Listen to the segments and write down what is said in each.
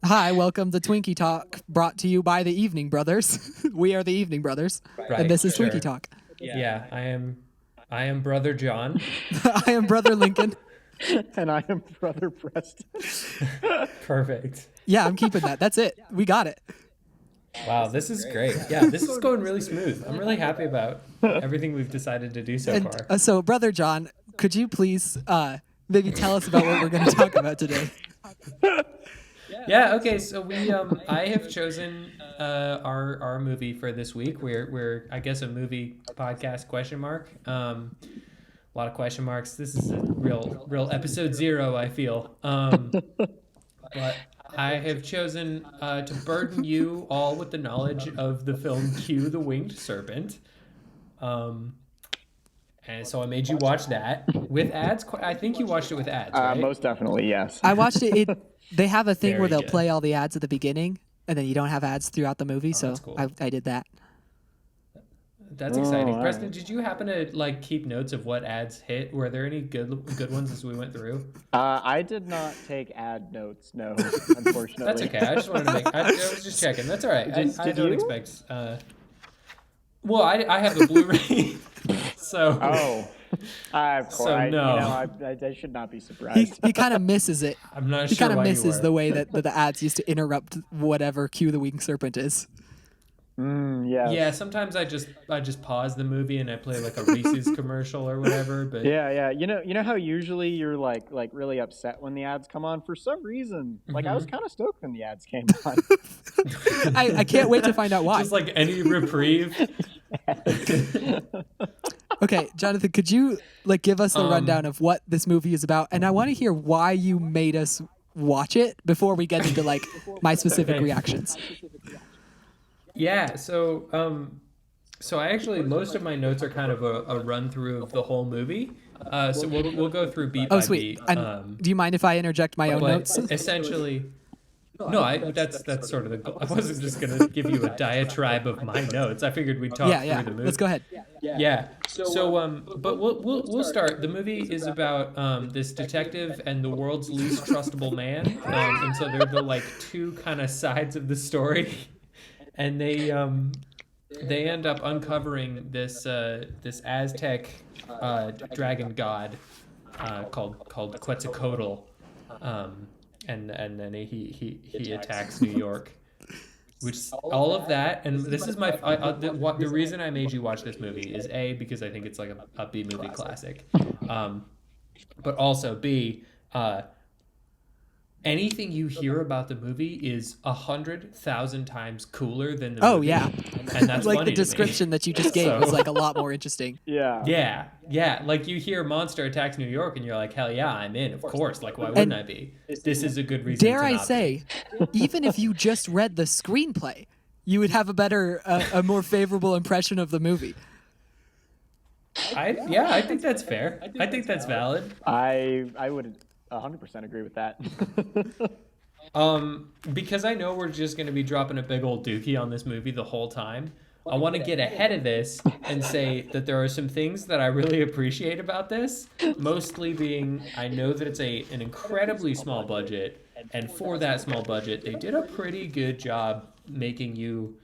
Hi, welcome to Twinkie Talk, brought to you by the Evening Brothers. We are the Evening Brothers, Right, and this is sure. Twinkie Talk. Yeah, I am Brother John. I am Brother Lincoln. And I am Brother Preston. Perfect. Yeah, I'm keeping that. That's it. We got it. Wow, this is great. Yeah, this is going really smooth. I'm really happy about everything we've decided to do so far. So, Brother John, could you please maybe tell us about what we're going to talk about today? Yeah, okay, so I have chosen our movie for this week. We're I guess a movie podcast ? A lot of question marks. This is a real episode 0, I feel. But I have chosen to burden you all with the knowledge of the film Q the Winged Serpent. And so I made you watch that with ads. I think you watched it with ads, right? Most definitely, yes. I watched it. They have a thing Very where they'll good. play all the ads at the beginning, and then you don't have ads throughout the movie, so that's cool. I did that. That's exciting. all Preston, right. did you happen to keep notes of what ads hit? Were there any good ones as we went through? I did not take ad notes, no, unfortunately. That's okay. I just wanted to make. I was just checking. That's all right. I Did don't you? expect. Well, I have the Blu-ray, so. Oh. Of course. So, no. I should not be surprised. He kind of misses it. I'm not He sure kind of why misses you the were. way that the ads used to interrupt whatever Q the Winged Serpent is. Yes. Yeah, sometimes I just pause the movie and I play like a Reese's commercial or whatever. But Yeah. You know how usually you're like really upset when the ads come on? For some reason, I was kind of stoked when the ads came on. I can't wait to find out why. just like any reprieve. Okay, Jonathan, could you give us the rundown of what this movie is about? And I want to hear why you made us watch it before we get into my specific Okay. reactions. Yeah, so I actually most of my notes are kind of a run through of the whole movie. So we'll go through beat Oh, by sweet. beat. And do you mind if I interject my own But notes? essentially, no, that's sort of the goal. I wasn't just gonna give you a diatribe of my notes. I figured we'd talk Yeah. through the movie. Let's go ahead. Yeah. So but we'll start. The movie is about this detective and the world's least trustable man. And so they're the two kind of sides of the story, and they end up uncovering this Aztec dragon god called Quetzalcoatl, and then he attacks New York. Which all of that, and this is my the reason I made you watch this movie is A, because I think it's like a B movie classic, but also B, anything you hear about the movie is 100,000 times cooler than the Oh, movie. yeah. And that's Like funny the to me. description that you just gave So- was a lot more interesting. Yeah. Yeah. Like you hear Monster attacks New York, and you're like, hell yeah, I'm in. Of course. Like, why wouldn't I be? This is a good reason. Dare to I not be. say, even if you just read the screenplay, you would have a more favorable impression of the movie. I think that's fair. I think that's valid. I would 100% agree with that. Because I know we're just going to be dropping a big old dookie on this movie the whole time, I want to get ahead of this and say that there are some things that I really appreciate about this, mostly being I know that it's an incredibly small budget, and for that small budget, they did a pretty good job making you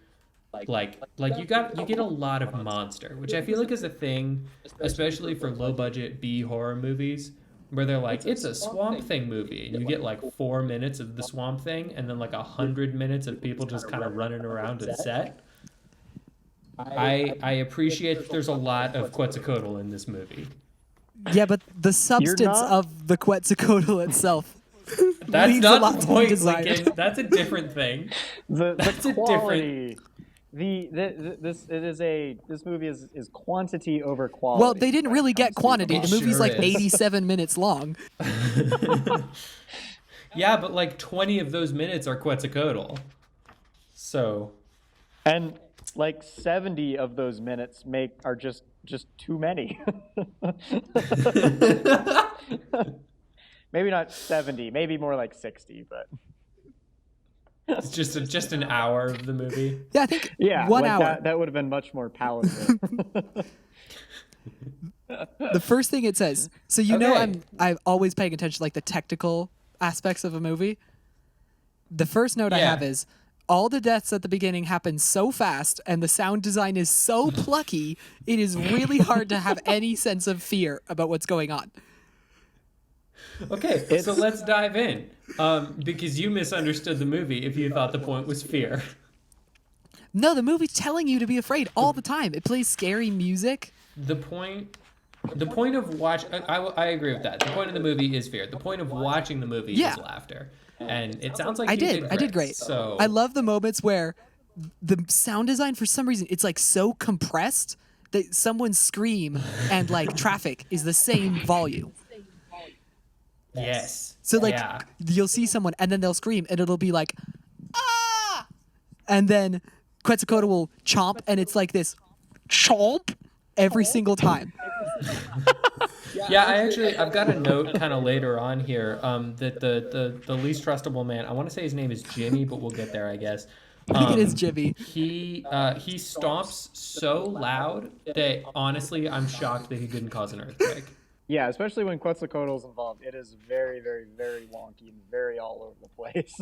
you get a lot of monster, which I feel like is a thing, especially for low budget B horror movies, where they're like, it's a Swamp Thing movie, and you get 4 minutes of the Swamp Thing, and then 100 minutes of people just kind of running around a set. I appreciate that there's a lot of Quetzalcoatl in this movie. Yeah, but the substance not- of the Quetzalcoatl itself That's leaves a not lot the to be point, desired. Lincoln. That's a different thing. That's a different- quality. This movie is quantity over quality. Well, they didn't really get quantity. The movie's sure is. 87 minutes long. Yeah, but 20 of those minutes are Quetzalcoatl. So, And 70 of those minutes are just too many. Maybe not 70, maybe more like 60, but it's just an hour of the movie. Yeah, I think yeah, 1 hour. that would have been much more palatable. The first thing it says. So you know Okay. I'm always paying attention to the technical aspects of a movie. The first note I Yeah. have is all the deaths at the beginning happen so fast and the sound design is so plucky, it is really hard to have any sense of fear about what's going on. Okay, so let's dive in. Because you misunderstood the movie if you thought the point was fear. No, the movie's telling you to be afraid all the time. It plays scary music. The point of I agree with that. The point of the movie is fear. The point of watching the movie is laughter. And it sounds like I you did great. So I love the moments where the sound design, for some reason, it's like so compressed that someone's scream and like traffic is the same volume. yes. So like you'll see someone and then they'll scream and it'll be like, ah, and then Quetzalcoatl will chomp and it's like this chomp every single time. Yeah, I've got a note kind of later on here that the least trustable man, I want to say his name is Jimmy, but we'll get there, I guess. I think it is Jimmy. He stomps so loud that honestly, I'm shocked that he didn't cause an earthquake. Yeah, especially when Quetzalcoatl's involved. It is very, very, very wonky and very all over the place.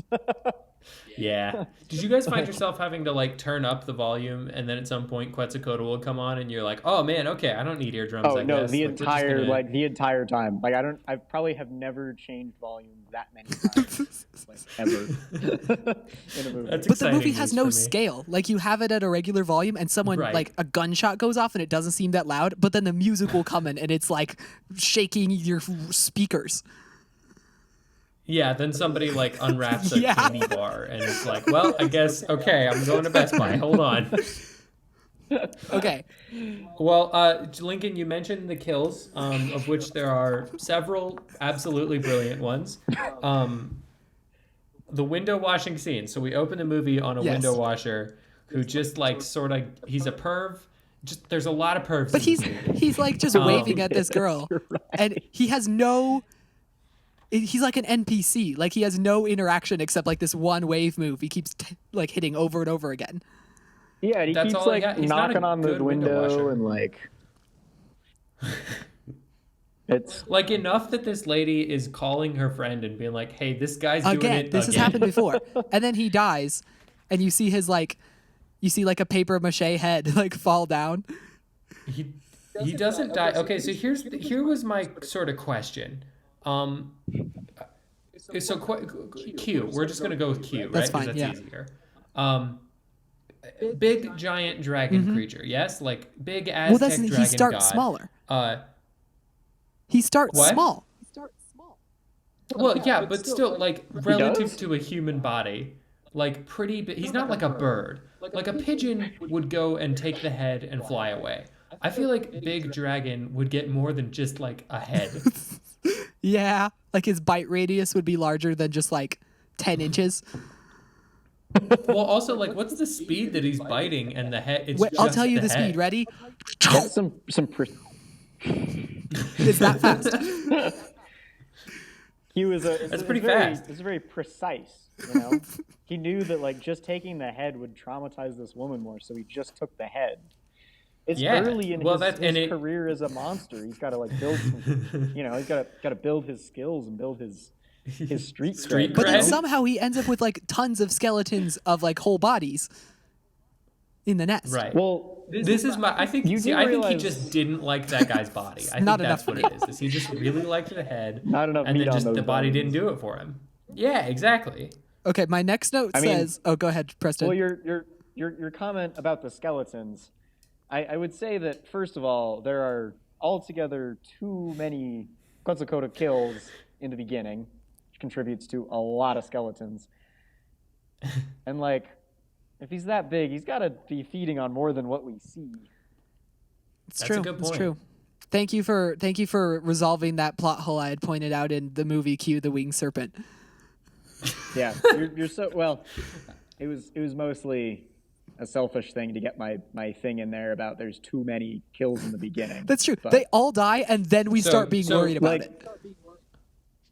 Yeah. Did you guys find yourself having to like turn up the volume and then at some point Quetzalcoatl will come on and you're like, oh man, okay, I don't need eardrums. Oh I no, guess. the Like, we're just gonna- the entire time. Like I probably have never changed volume that many times, like ever. In a movie. That's But the movie exciting has news no for me. scale. Like you have it at a regular volume and someone Right. like a gunshot goes off and it doesn't seem that loud, but then the music will come in and it's like shaking your speakers. Yeah, then somebody like unwraps a Yeah. candy bar and it's like, well, I guess okay, I'm going to Best Buy. Hold on. Okay. Well, Lincoln, you mentioned the kills, of which there are several absolutely brilliant ones. The window washing scene. So we open the movie on a Yes. window washer who just like sort of he's a perv. Just there's a lot of pervs. But in this movie. he's like just waving at this girl and he has no he's like an NPC. Like he has no interaction except like this one wave move he keeps like hitting over and over again. Yeah, and he That's keeps all he like got. He's not a knocking on the good window washer. window and like it's Like enough that this lady is calling her friend and being like, "Hey, this guy's doing Again, it this has again." happened before. And then he dies and you see his like you see like a paper mache head like fall down. He doesn't die. Okay, so here was my sort of question. So Q. We're just gonna go with Q, right? That's 'Cause fine, that's easier. Big giant dragon creature, yes, like big Aztec Well, dragon he starts god. smaller. Uh, He starts What? small. well, yeah, but still, like relative does? to a human body, like pretty big. He's not like a bird. Like a pigeon would go and take the head and fly away. I feel like big dragon would get more than just like a head. Yeah, like his bite radius would be larger than just like 10 inches. Well, also, like, what's the speed that he's biting and the head? It's Wait, I'll just tell you the head. speed. Ready? that's some It's that fast. He was That's pretty fast. It's very precise, you know. He knew that like just taking the head would traumatize this woman more, so he just took the head. It's Yeah. early in Well, his career as a monster. He's got to like build, some, he's got to build his skills and build his street cred. But then Cred. somehow he ends up with like tons of skeletons of like whole bodies in the nest. Right. Well, This is my. I think. You See, do I think he realize- just didn't like that guy's body. I think Not that's enough what it is. He just really liked the head. Not enough And meat then on just those the body bones. didn't do it for him. Yeah, exactly. Okay, my next note mean- says, "Oh, go ahead, Preston." well, your comment about the skeletons, I would say that first of all, there are altogether too many Quetzalcoatl kills in the beginning, which contributes to a lot of skeletons. And like, if he's that big, he's got to be feeding on more than what we see. It's That's true. a good It's point. true. Thank you for resolving that plot hole I had pointed out in the movie Q the Winged Serpent. Yeah, you're so well. It was mostly a selfish thing to get my thing in there about there's too many kills in the beginning. That's true. But- They all die and then we start being worried about like, it.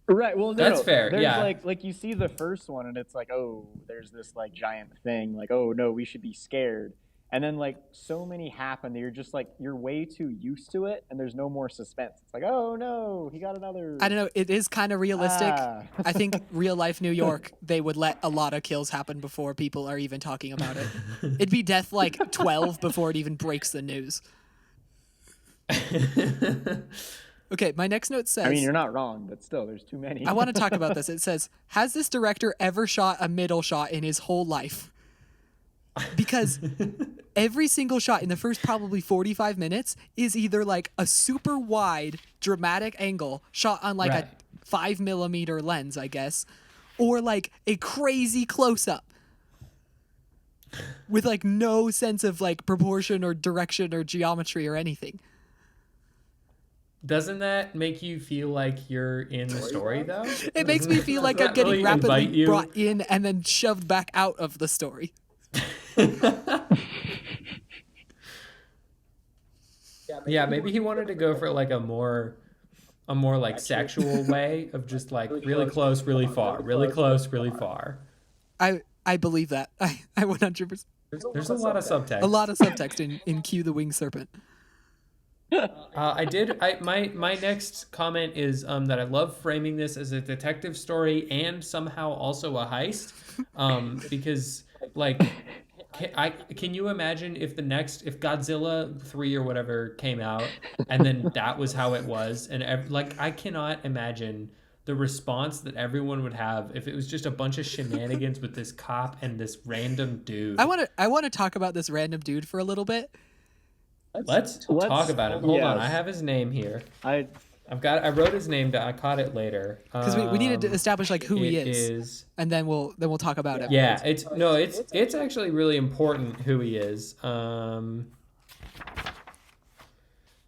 Right. Well, no, That's no. fair, There's yeah. like you see the first one and it's like, oh, there's this like giant thing. Like, oh no, we should be scared. and then like so many happen that you're just like you're way too used to it, and there's no more suspense. It's like, oh no, he got another. I don't know. It is kind of realistic. Ah. I think real life New York, they would let a lot of kills happen before people are even talking about it. It'd be death like 12 before it even breaks the news. Okay, my next note says... I mean, you're not wrong, but still, there's too many. I want to talk about this. It says, has this director ever shot a middle shot in his whole life? Because every single shot in the first probably 45 minutes is either like a super wide dramatic angle shot on like a 5mm lens, I guess, or like a crazy close-up with like no sense of like proportion or direction or geometry or anything. Doesn't that make you feel like you're in the story, though? It makes me feel like I'm getting rapidly brought in and then shoved back out of the story. Yeah, maybe he wanted to go for like a more like sexual way of just like really close, really far, really close, really far. I believe that. I 100%. There's a lot of subtext. A lot of subtext in Q the Winged Serpent. My next comment is that I love framing this as a detective story and somehow also a heist, because like can you imagine if Godzilla 3 or whatever came out and then that was how it was, and I cannot imagine the response that everyone would have if it was just a bunch of shenanigans with this cop and this random dude. I want to talk about this random dude for a little bit. Let's talk about him. Hold on, I have his name here. I wrote his name down. I caught it later. Because we needed to establish like who he is, and then we'll talk about it. Yeah, it's actually really important who he is. I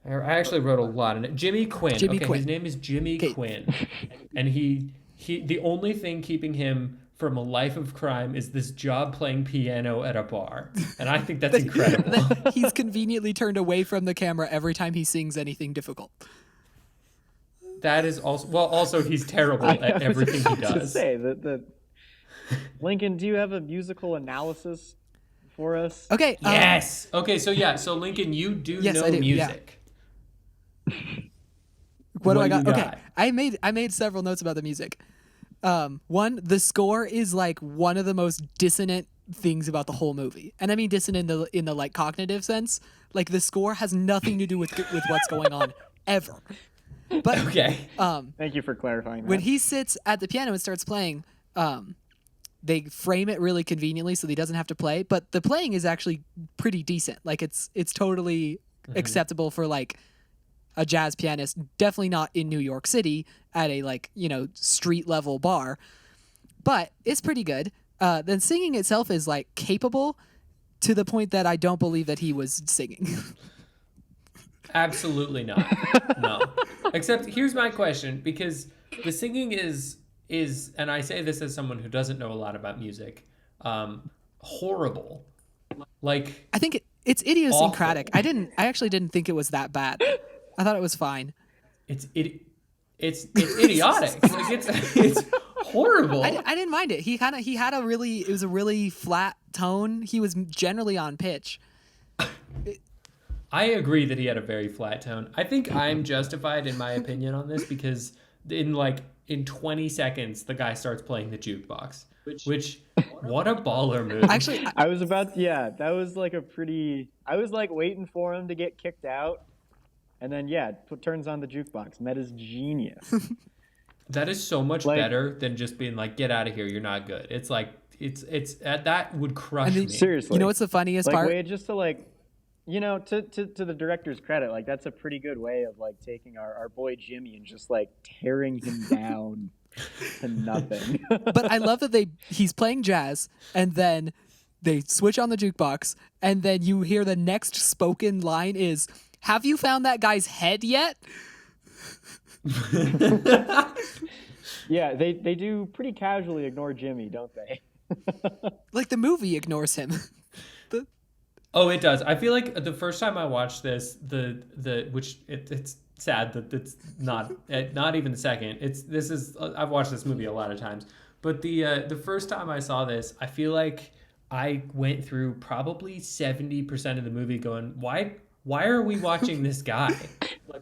actually wrote a lot in it. Jimmy Quinn. Quinn. His name is Jimmy Quinn, and he the only thing keeping him from a life of crime is this job playing piano at a bar, and I think that's incredible. He's conveniently turned away from the camera every time he sings anything difficult. That is also he's terrible at everything he does. To say that Lincoln, do you have a musical analysis for us? Okay. Yes. Okay. So Lincoln, you do know music. Yeah. What do I got? Okay. I made several notes about the music. One, the score is like one of the most dissonant things about the whole movie, and I mean dissonant in the like cognitive sense. Like the score has nothing to do with what's going on ever. But okay. Thank you for clarifying that. When he sits at the piano and starts playing, they frame it really conveniently so that he doesn't have to play. But the playing is actually pretty decent. Like it's totally acceptable for like a jazz pianist. Definitely not in New York City at a like street level bar, but it's pretty good. Then singing itself is like capable to the point that I don't believe that he was singing. Absolutely not. No. Except here's my question, because the singing is, and I say this as someone who doesn't know a lot about music, horrible. Like I think it's idiosyncratic. Awful. I actually didn't think it was that bad. I thought it was fine. It's idiotic. Like it's horrible. I didn't mind it. It was a really flat tone. He was generally on pitch. I agree that he had a very flat tone. I think I'm justified in my opinion on this because in 20 seconds the guy starts playing the jukebox, which what a baller move. Actually, that was like I was like waiting for him to get kicked out, and then turns on the jukebox. Meta's genius. That is so much better than just being like, get out of here, you're not good. It's like it's that would crush me. Seriously. You know what's the funniest part? Way just to like, to the director's credit, like that's a pretty good way of like taking our boy Jimmy and just like tearing him down to nothing. But I love that he's playing jazz and then they switch on the jukebox and then you hear the next spoken line is, "Have you found that guy's head yet?" Yeah, they do pretty casually ignore Jimmy, don't they? Like the movie ignores him. Oh, it does. I feel like the first time I watched this, it's sad that it's not even the second. I've watched this movie a lot of times, but the first time I saw this, I feel like I went through probably 70% of the movie going, why are we watching this guy?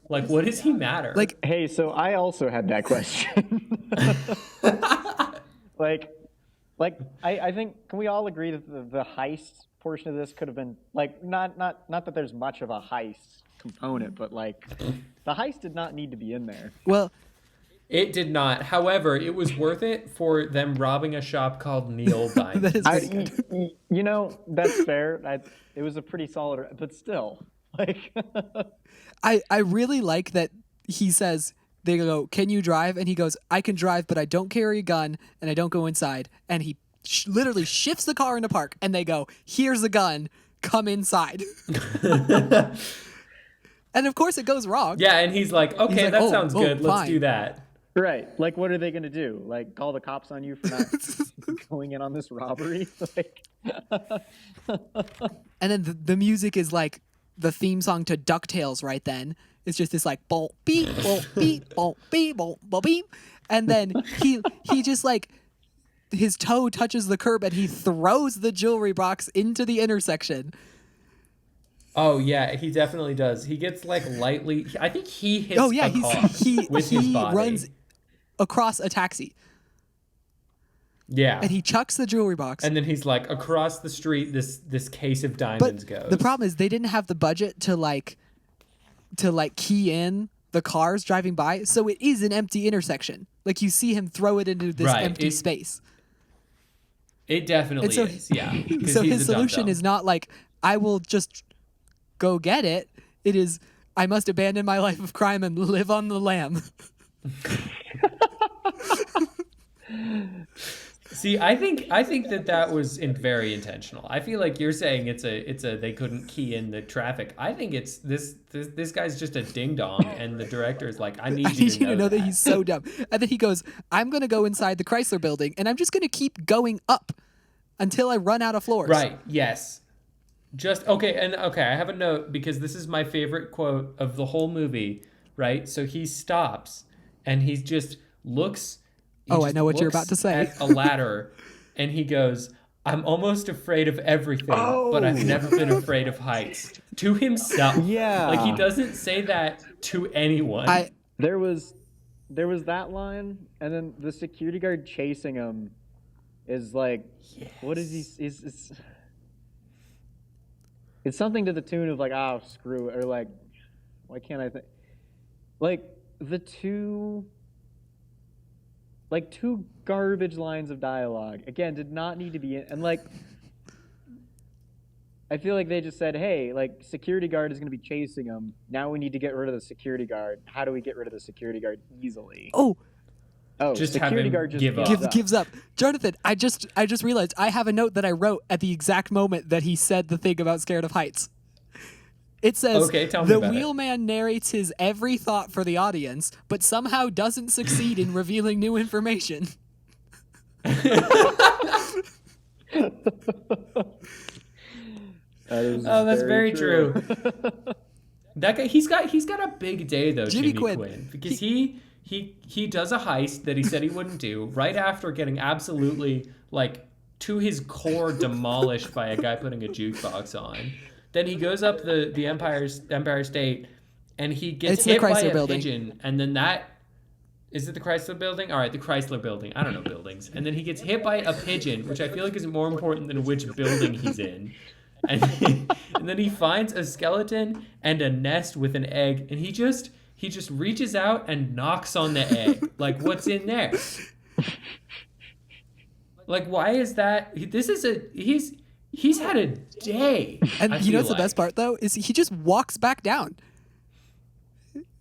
Like, what does he matter? Like, Hey, so I also had that question. like, I think, can we all agree that the heist portion of this could have been like not that there's much of a heist component, but like the heist did not need to be in there. well, It did not. However, it was worth it for them robbing a shop called Neil Diamond. that is pretty good. You know, that's fair. It was a pretty solid, but still, like, I really like that he says, they go, "Can you drive?" And he goes, "I can drive, but I don't carry a gun and I don't go inside." And he literally shifts the car into park, and they go, "Here's a gun, come inside." And of course it goes wrong. Yeah, and he's like, okay, like, that "Oh, sounds good. Let's fine." do that. right? Like, what are they gonna do? Like, call the cops on you for not going in on this robbery? Like, And then the music is like the theme song to DuckTales right then. It's just this like bolt beep, bolt beep, bolt beep, bolt beep. And then he just like his toe touches the curb and he throws the jewelry box into the intersection. Oh yeah, he definitely does. He gets like lightly. I think he hits Oh yeah, a car with his he body. runs across a taxi Yeah, and he chucks the jewelry box. and then he's like, across the street, this case of diamonds goes. The problem is they didn't have the budget to key in the cars driving by, so it is an empty intersection. Like you see him throw it into this Right, empty space. It definitely And so, is. Yeah. 'cause so he's his a solution dum-dum. is not like, I will just go get it. It is, I must abandon my life of crime and live on the lam. See, I think that was very intentional. I feel like you're saying it's a they couldn't key in the traffic. I think it's this guy's just a ding dong, and the director is like, I need I you need you to know that he's so dumb. And then he goes, I'm going to go inside the Chrysler building and I'm just going to keep going up until I run out of floors. Right. Yes. Just okay. And okay, I have a note because this is my favorite quote of the whole movie. Right. So he stops and he just looks. Oh, I know what you're about to say. At a ladder, and he goes, "I'm almost afraid of everything, but I've never been afraid of heights." To himself. Yeah. Like he doesn't say that to anyone. there was that line, and then the security guard chasing him is like, what is he? It's something to the tune of like, oh, screw it, or like, why can't I think? Like the two garbage lines of dialogue, again, did not need to be in, and like, I feel like they just said, hey, like, security guard is going to be chasing him. Now we need to get rid of the security guard. How do we get rid of the security guard easily? Oh, just have security him guard just give up. gives up. Jonathan, I just realized I have a note that I wrote at the exact moment that he said the thing about scared of heights. It says, Okay, tell me the about it. wheelman narrates his every thought for the audience, but somehow doesn't succeed in revealing new information. That's very true. That guy, he's got a big day though, Jimmy Jimmy Quinn. Quinn, because he does a heist that he said he wouldn't do right after getting absolutely like to his core demolished by a guy putting a jukebox on. Then he goes up the Empire State, and he gets hit by a pigeon, and then that. Is it the Chrysler Building? All right, the Chrysler Building. I don't know buildings. And then he gets hit by a pigeon, which I feel like is more important than which building he's in. And then he finds a skeleton and a nest with an egg, and he just reaches out and knocks on the egg. Like, what's in there? Like, why is that? He's had a day. And you know what's the best part though is he just walks back down.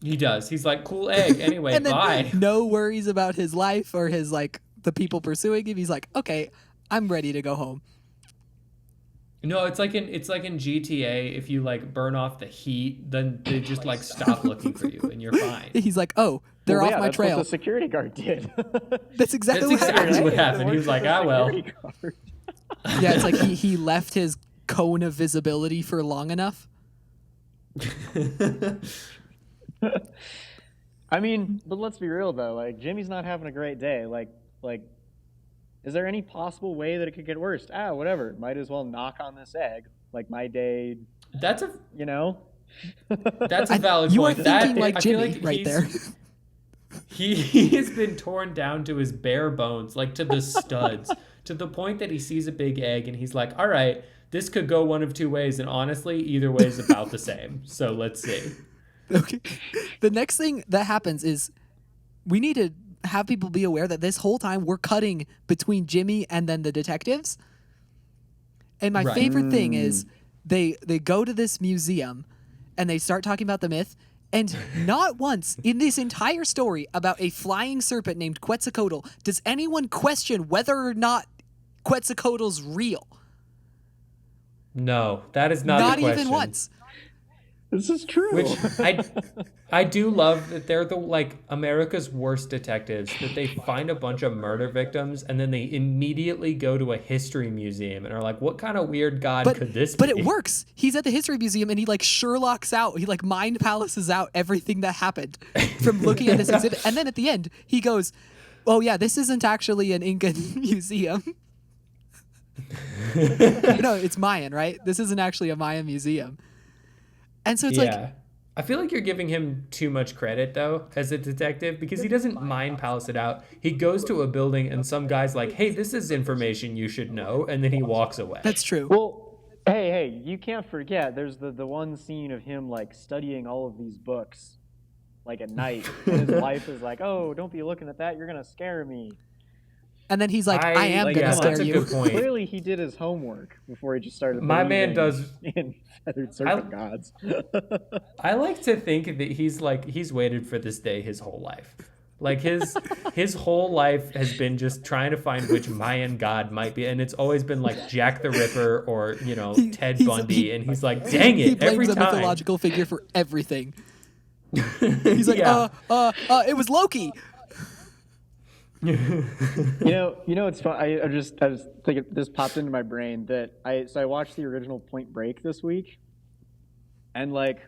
He does. He's like, cool egg. Anyway, And then bye. no worries about his life or his like the people pursuing him. He's like, okay, I'm ready to go home. No, it's like in GTA. If you like burn off the heat, then they just like stop looking for you, and you're fine. He's like, oh, they're off my that's trail. What the security guard did. That's exactly That's what happened. exactly what happened. He was like, ah, well. Yeah, it's like he left his cone of visibility for long enough. I mean, but let's be real though. Like, Jimmy's not having a great day. Like is there any possible way that it could get worse? Whatever. Might as well knock on this egg. Like my day, That's a you know? that's a valid You are point. thinking That, like I feel Jimmy like right there. He has been torn down to his bare bones, like to the studs, to the point that he sees a big egg and he's like, all right, this could go one of two ways. And honestly, either way is about the same. So let's see. Okay. The next thing that happens is we need to have people be aware that this whole time we're cutting between Jimmy and then the detectives. And my Right. favorite thing is they go to this museum and they start talking about the myth. And not once in this entire story about a flying serpent named Quetzalcoatl does anyone question whether or not Quetzalcoatl's real. No, that is not the question. Even once. This is true. Which I do love that they're the like America's worst detectives, that they find a bunch of murder victims and then they immediately go to a history museum and are like, what kind of weird god could this be? But it works. He's at the history museum and he like Sherlocks out. He like mind palaces out everything that happened from looking at this exhibit. And then at the end, he goes, oh yeah, this isn't actually an Incan museum. No, it's Mayan, right? This isn't actually a Mayan museum. And so it's like, I feel like you're giving him too much credit though as a detective, because he doesn't mind palace it out. He goes to a building and some guy's like, hey, this is information you should know, and then he walks away. That's true. Well, hey, you can't forget there's the one scene of him like studying all of these books like at night. And his wife is like, oh, don't be looking at that, you're gonna scare me. And then he's like, I am like, gonna yeah, scare that's a you. good point. Clearly he did his homework before he just started My man believing does. in feathered serpent gods. I like to think that he's waited for this day his whole life. Like his whole life has been just trying to find which Mayan god might be, and it's always been like Jack the Ripper or Ted Bundy, and he's like, dang it, He blames every a time. mythological figure for everything. He's like, Yeah. it was Loki. It's fun. I was thinking, this popped into my brain that I watched the original Point Break this week, and like,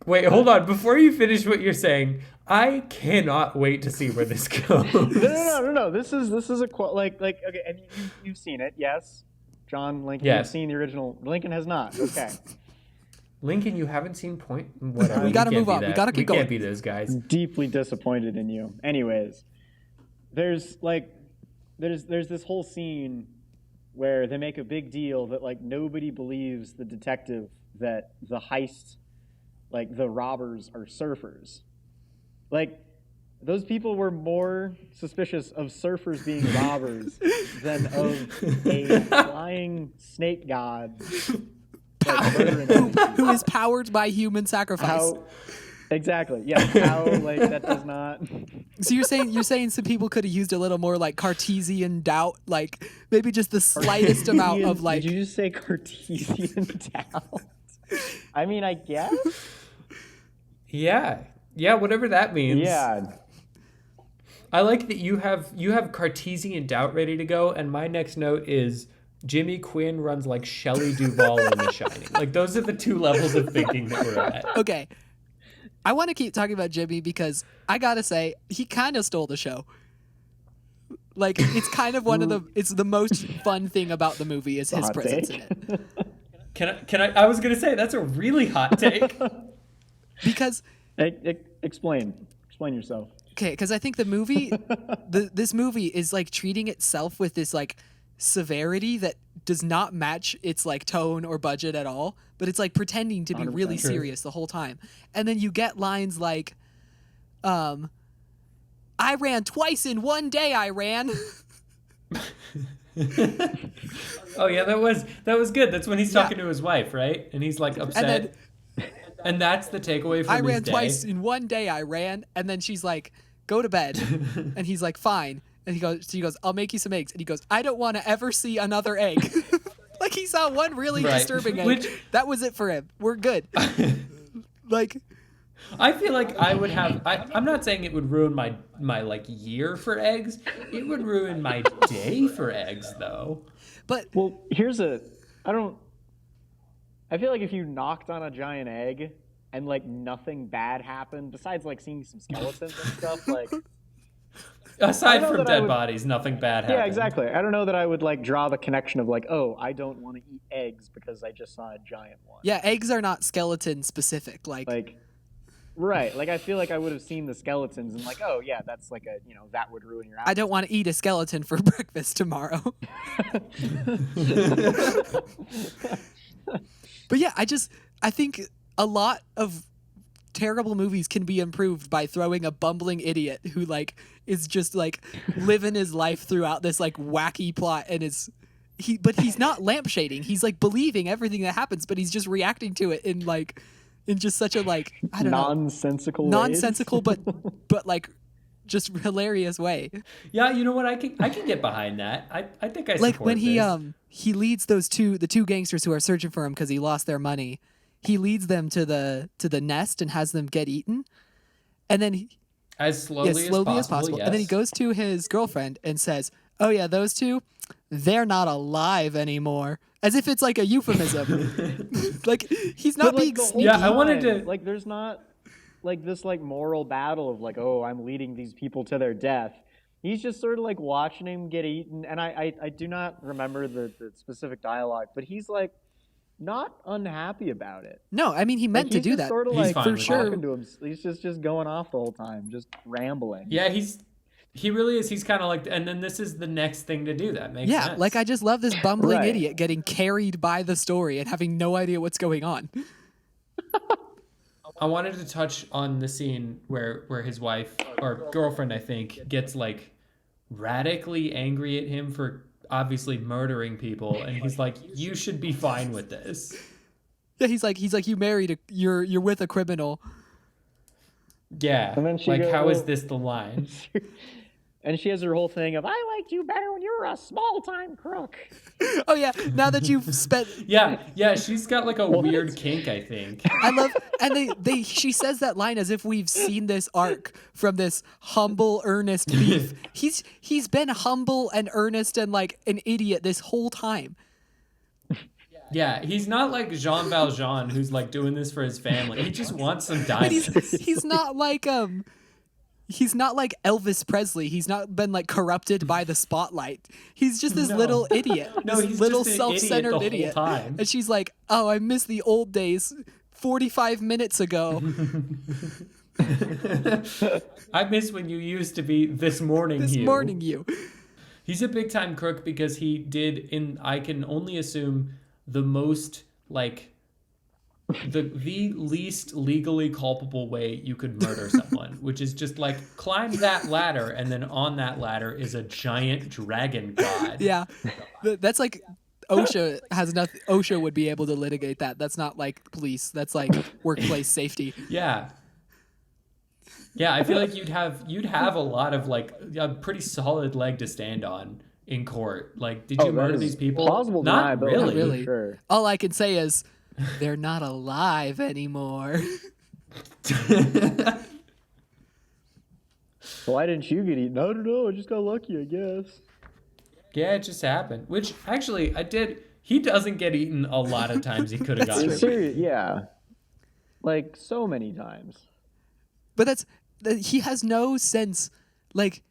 Wait, hold on. Before you finish what you're saying, I cannot wait to see where this goes. no. This is a quote. Like okay, and you've seen it, yes, John Lincoln. Yes. You've seen the original. Lincoln has not. Okay. Lincoln, you haven't seen Point? Whatever. We gotta can't move be on. We that. gotta keep going. We can't be those guys. Deeply disappointed in you. Anyways, there's this whole scene where they make a big deal that like nobody believes the detective that the heist, like the robbers are surfers. Like those people were more suspicious of surfers being robbers than of a flying snake god who is powered by human sacrifice. Exactly. Yeah. How like that does not. So you're saying some people could have used a little more like Cartesian doubt, like maybe just the slightest amount of like. Did you just say Cartesian doubt? I mean, I guess. Yeah, whatever that means. Yeah. I like that you have Cartesian doubt ready to go, and my next note is Jimmy Quinn runs like Shelley Duvall in The Shining. Like those are the two levels of thinking that we're at. Okay. I want to keep talking about Jimmy because I gotta say he kind of stole the show. Like it's kind of it's the most fun thing about the movie is his presence in it. Can I was gonna say that's a really hot take. Because explain yourself. Okay, because I think the movie, this movie is like treating itself with this like severity that does not match its like tone or budget at all, but it's like pretending to be really serious the whole time. And then you get lines like, I ran twice in one day, I ran. Oh yeah, that was good. That's when he's talking to his wife, right? And he's like upset. And that's the takeaway from I ran his day. twice in one day, I ran. And then she's like, go to bed. And he's like, fine. And she goes, I'll make you some eggs. And he goes, I don't want to ever see another egg. Like he saw one really disturbing egg. That was it for him. We're good. Like, I feel like I would have. I'm not saying it would ruin my like year for eggs. It would ruin my day for eggs, though. But well, I feel like if you knocked on a giant egg and like nothing bad happened besides like seeing some skeletons and stuff, like Aside know from that dead bodies, nothing bad happened. Yeah, exactly. I don't know that I would like draw the connection of like, oh, I don't want to eat eggs because I just saw a giant one. Yeah, eggs are not skeleton specific. Right. Like, I feel like I would have seen the skeletons and like, oh, yeah, that's like a, that would ruin your appetite. I don't want to eat a skeleton for breakfast tomorrow. But yeah, I think a lot of terrible movies can be improved by throwing a bumbling idiot who like is just like living his life throughout this like wacky plot and but he's not lampshading. He's like believing everything that happens, but he's just reacting to it in just such a like I don't nonsensical know nonsensical but like just hilarious way. Yeah, you know what? I can get behind that. I think I support like when this. He leads the two gangsters who are searching for him because he lost their money. He leads them to the nest and has them get eaten, and then as slowly as possible. Yes. And then he goes to his girlfriend and says, "Oh yeah, those two, they're not alive anymore," as if it's like a euphemism. Like he's not being sneaky. Yeah, I wanted to like. There's not like this like moral battle of like, oh, I'm leading these people to their death. He's just sort of like watching him get eaten, and I do not remember the specific dialogue, but he's like not unhappy about it. No, I mean he meant to do that. Sort of he's like for sure. To him. He's just going off the whole time, just rambling. Yeah, he really is. He's kind of like, and then this is the next thing to do. That makes sense. Yeah, like I just love this bumbling idiot getting carried by the story and having no idea what's going on. I wanted to touch on the scene where his wife or girlfriend, I think, gets like radically angry at him for obviously murdering people, and he's like, "You should be fine with this." Yeah, he's like, you married you're with a criminal. Yeah, and then like, how is this the line? And she has her whole thing of, I liked you better when you were a small-time crook. Oh, yeah. Now that you've spent... Yeah. She's got like a weird kink, I think. I love... And she says that line as if we've seen this arc from this humble, earnest thief. He's been humble and earnest and like an idiot this whole time. Yeah, he's not like Jean Valjean who's like doing this for his family. He just wants some diamonds. He's not like... He's not like Elvis Presley. He's not been like corrupted by the spotlight. He's just this little idiot. This little self-centered idiot. And she's like, "Oh, I miss the old days 45 minutes ago." I miss when you used to be this morning you. He's a big time crook because he did I can only assume the most like the least legally culpable way you could murder someone, which is just like climb that ladder, and then on that ladder is a giant dragon god. Yeah, that's like OSHA has nothing. OSHA would be able to litigate that. That's not like police. That's like workplace safety. Yeah. Yeah, I feel like you'd have a lot of like a pretty solid leg to stand on in court. Like, did you murder these people? Plausible not really. Not really. Sure. All I can say is they're not alive anymore. Why didn't you get eaten? I don't know. I just got lucky, I guess. Yeah, it just happened. Which actually, I did. He doesn't get eaten a lot of times. He could have gotten. Serious, yeah, like so many times. But he has no sense. Like,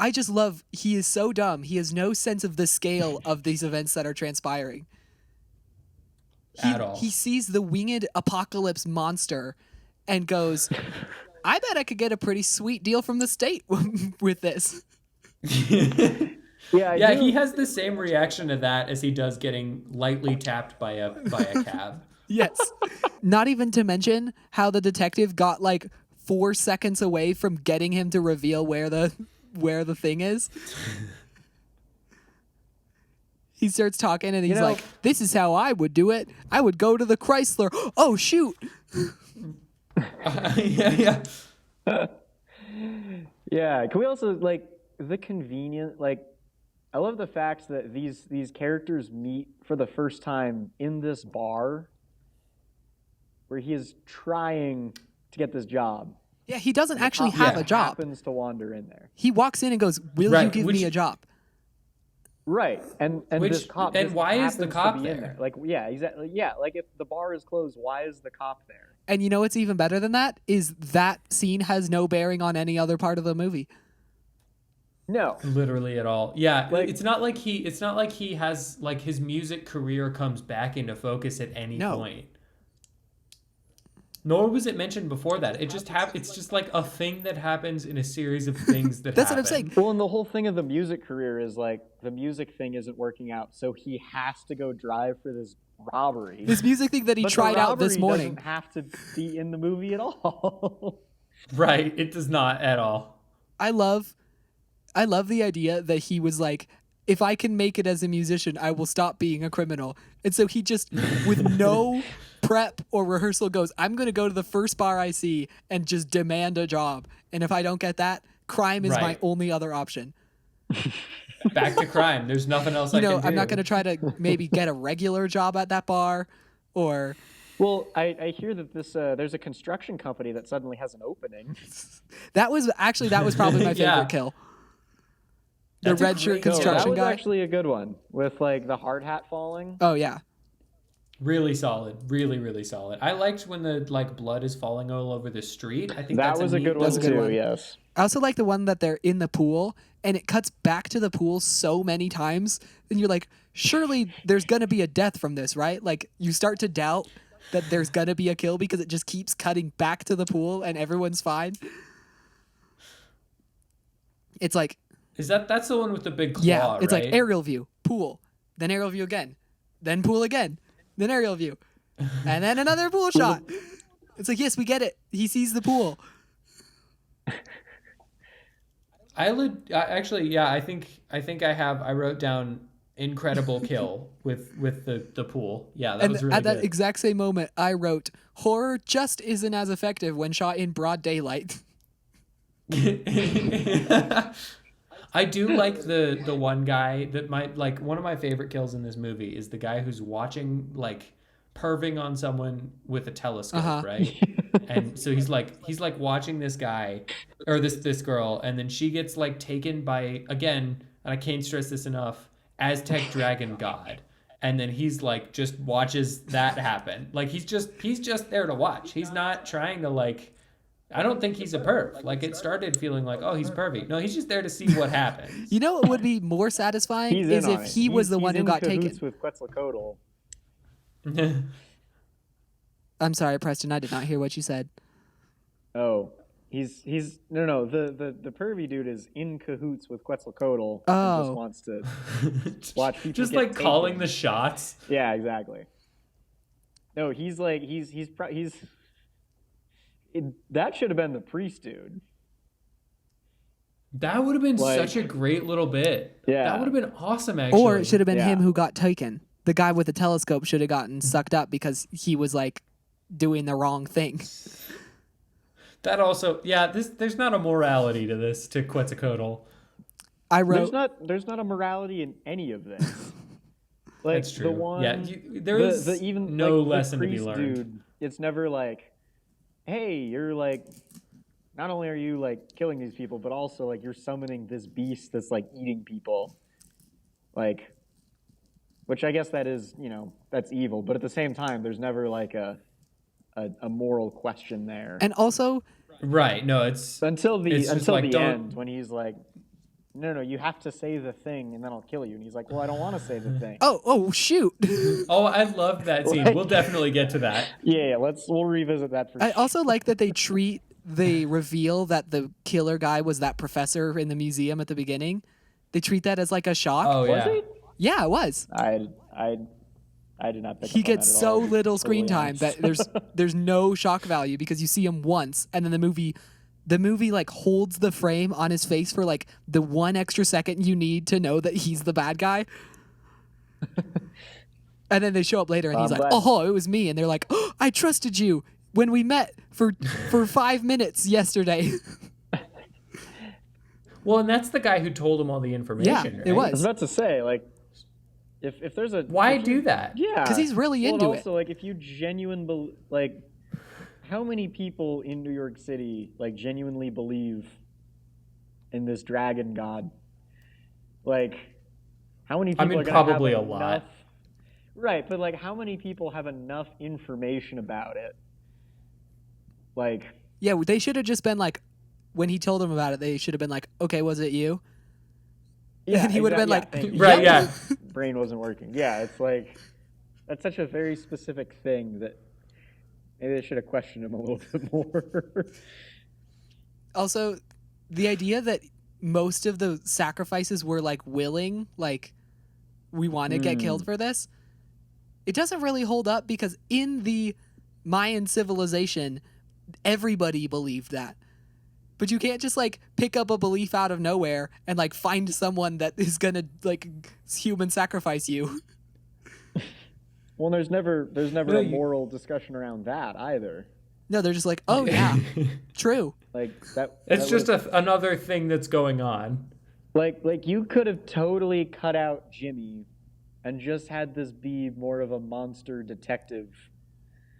I just love. He is so dumb. He has no sense of the scale of these events that are transpiring. At all. He sees the winged apocalypse monster and goes, I bet I could get a pretty sweet deal from the state with this. Yeah, he has the same reaction to that as he does getting lightly tapped by a cab. Yes. Not even to mention how the detective got like 4 seconds away from getting him to reveal where the thing is. He starts talking and he's like, this is how I would do it. I would go to the Chrysler. Oh, shoot. Yeah. Yeah. Can we also, like, the convenient, like, I love the fact that these characters meet for the first time in this bar where he is trying to get this job. Yeah, he doesn't actually have a job. Happens to wander in there. He walks in and goes, will you give me a job? Right, and this cop. And why is the cop there? Like, yeah, exactly. Yeah, like if the bar is closed, why is the cop there? And you know what's even better than that is that scene has no bearing on any other part of the movie. No. literally at all. Yeah, Like- it's not like he has like his music career comes back into focus at any No. point. Nor was it mentioned before that. It's just like a thing that happens in a series of things that That's what happen. I'm saying. Well, and the whole thing of the music career is like the music thing isn't working out, so he has to go drive for this robbery. This music thing that he But the tried out this robbery morning. doesn't have to be in the movie at all. Right, it does not at all. I love the idea that he was like, if I can make it as a musician, I will stop being a criminal. And so he just, with no prep or rehearsal, goes, I'm going to go to the first bar I see and just demand a job. And if I don't get that, crime is my Right. only other option. Back to crime. There's nothing else I can do. I'm not going to try to maybe get a regular job at that bar or... Well, I hear that there's a construction company that suddenly has an opening. That was probably my favorite Yeah. kill. The That's a red shirt great kill. That construction was guy. actually a good one with like the hard hat falling. Oh yeah. Really solid. Really, really solid. I liked when the like blood is falling all over the street. I think That that's was a neat good one That's a good too. one. Yes. I also like the one that they're in the pool and it cuts back to the pool so many times and you're like, surely there's gonna be a death from this, right? Like you start to doubt that there's gonna be a kill because it just keeps cutting back to the pool and everyone's fine. It's like, that's the one with the big claw, yeah, it's right? like aerial view, pool, then aerial view again, then pool again, then aerial view, and then another pool shot. It's like, yes, we get it. He sees the pool. I wrote down incredible kill with the pool. Yeah, that And was really at that good. exact same moment, I wrote, horror just isn't as effective when shot in broad daylight. I do like the one guy that might like one of my favorite kills in this movie is the guy who's watching like perving on someone with a telescope, right? And so he's like watching this guy or this girl, and then she gets like taken by, again, and I can't stress this enough, Aztec dragon god. And then he's like just watches that happen. Like he's just there to watch. He's not trying to like, I don't think he's a perv. Like it started feeling like, oh, he's pervy. No, he's just there to see what happens. You know what would be more satisfying He's is in if on it. he was the one who in got cahoots taken. with Quetzalcoatl. I'm sorry, Preston, I did not hear what you said. Oh, he's no. The pervy dude is in cahoots with Quetzalcoatl. And Oh. just wants to watch people Just get like calling taken. the shots. Yeah, exactly. No, he's like that should have been the priest dude. That would have been Like- such a great little bit. Yeah. That would have been awesome, actually. Or it should have been Yeah. him who got taken. The guy with the telescope should have gotten sucked up because he was like doing the wrong thing. That also, yeah. There's not a morality to this, to Quetzalcoatl. I wrote, There's not a morality in any of this. Like That's true. the one, Yeah, there is even no like, the lesson to be priest learned. Dude, it's never like, hey, you're like, not only are you like killing these people, but also like you're summoning this beast that's like eating people, like, which I guess that is, that's evil. But at the same time, there's never like a moral question there and also, Right. No, it's until the it's just like, don't- end when he's like, no, you have to say the thing and then I'll kill you. And he's like, well, I don't want to say the thing. oh shoot. Oh, I love that scene. Like- We'll definitely get to that. Yeah, we'll revisit that for I sure. also like that they treat the reveal that the killer guy was that professor in the museum at the beginning. They treat that as like a shock. Oh Was yeah. it? Yeah, it was. I did not pick He up on gets that at so all, little to be screen time honest. that there's no shock value because you see him once and then the movie like holds the frame on his face for like the one extra second you need to know that he's the bad guy. And then they show up later and he's I'm like, glad- "Oh, it was me." And they're like, "Oh, I trusted you when we met for 5 minutes yesterday." Well, and that's the guy who told him all the information. Yeah, right? it I was was. about to say, like, if there's a Why if you- do that? Yeah, 'Cause he's really well, into and it. also, like, if you like, how many people in New York City like genuinely believe in this dragon god? Like, how many people? I mean, are gonna probably have a lot. enough- Right, but like, how many people have enough information about it? Like, Yeah, they should have just been like, when he told them about it, they should have been like, "Okay, was it you?" Yeah, And he would have been like, thank you. Right, yeah. Brain wasn't working. Yeah, it's like that's such a very specific thing that maybe they should have questioned him a little bit more. Also, the idea that most of the sacrifices were like willing, like we want to get killed for this, it doesn't really hold up because in the Mayan civilization, everybody believed that. But you can't just like pick up a belief out of nowhere and like find someone that is gonna like human sacrifice you. Well, there's never a moral discussion around that either. No, they're just like, oh yeah, true. Like that. It's just another thing that's going on. Like you could have totally cut out Jimmy, and just had this be more of a monster detective.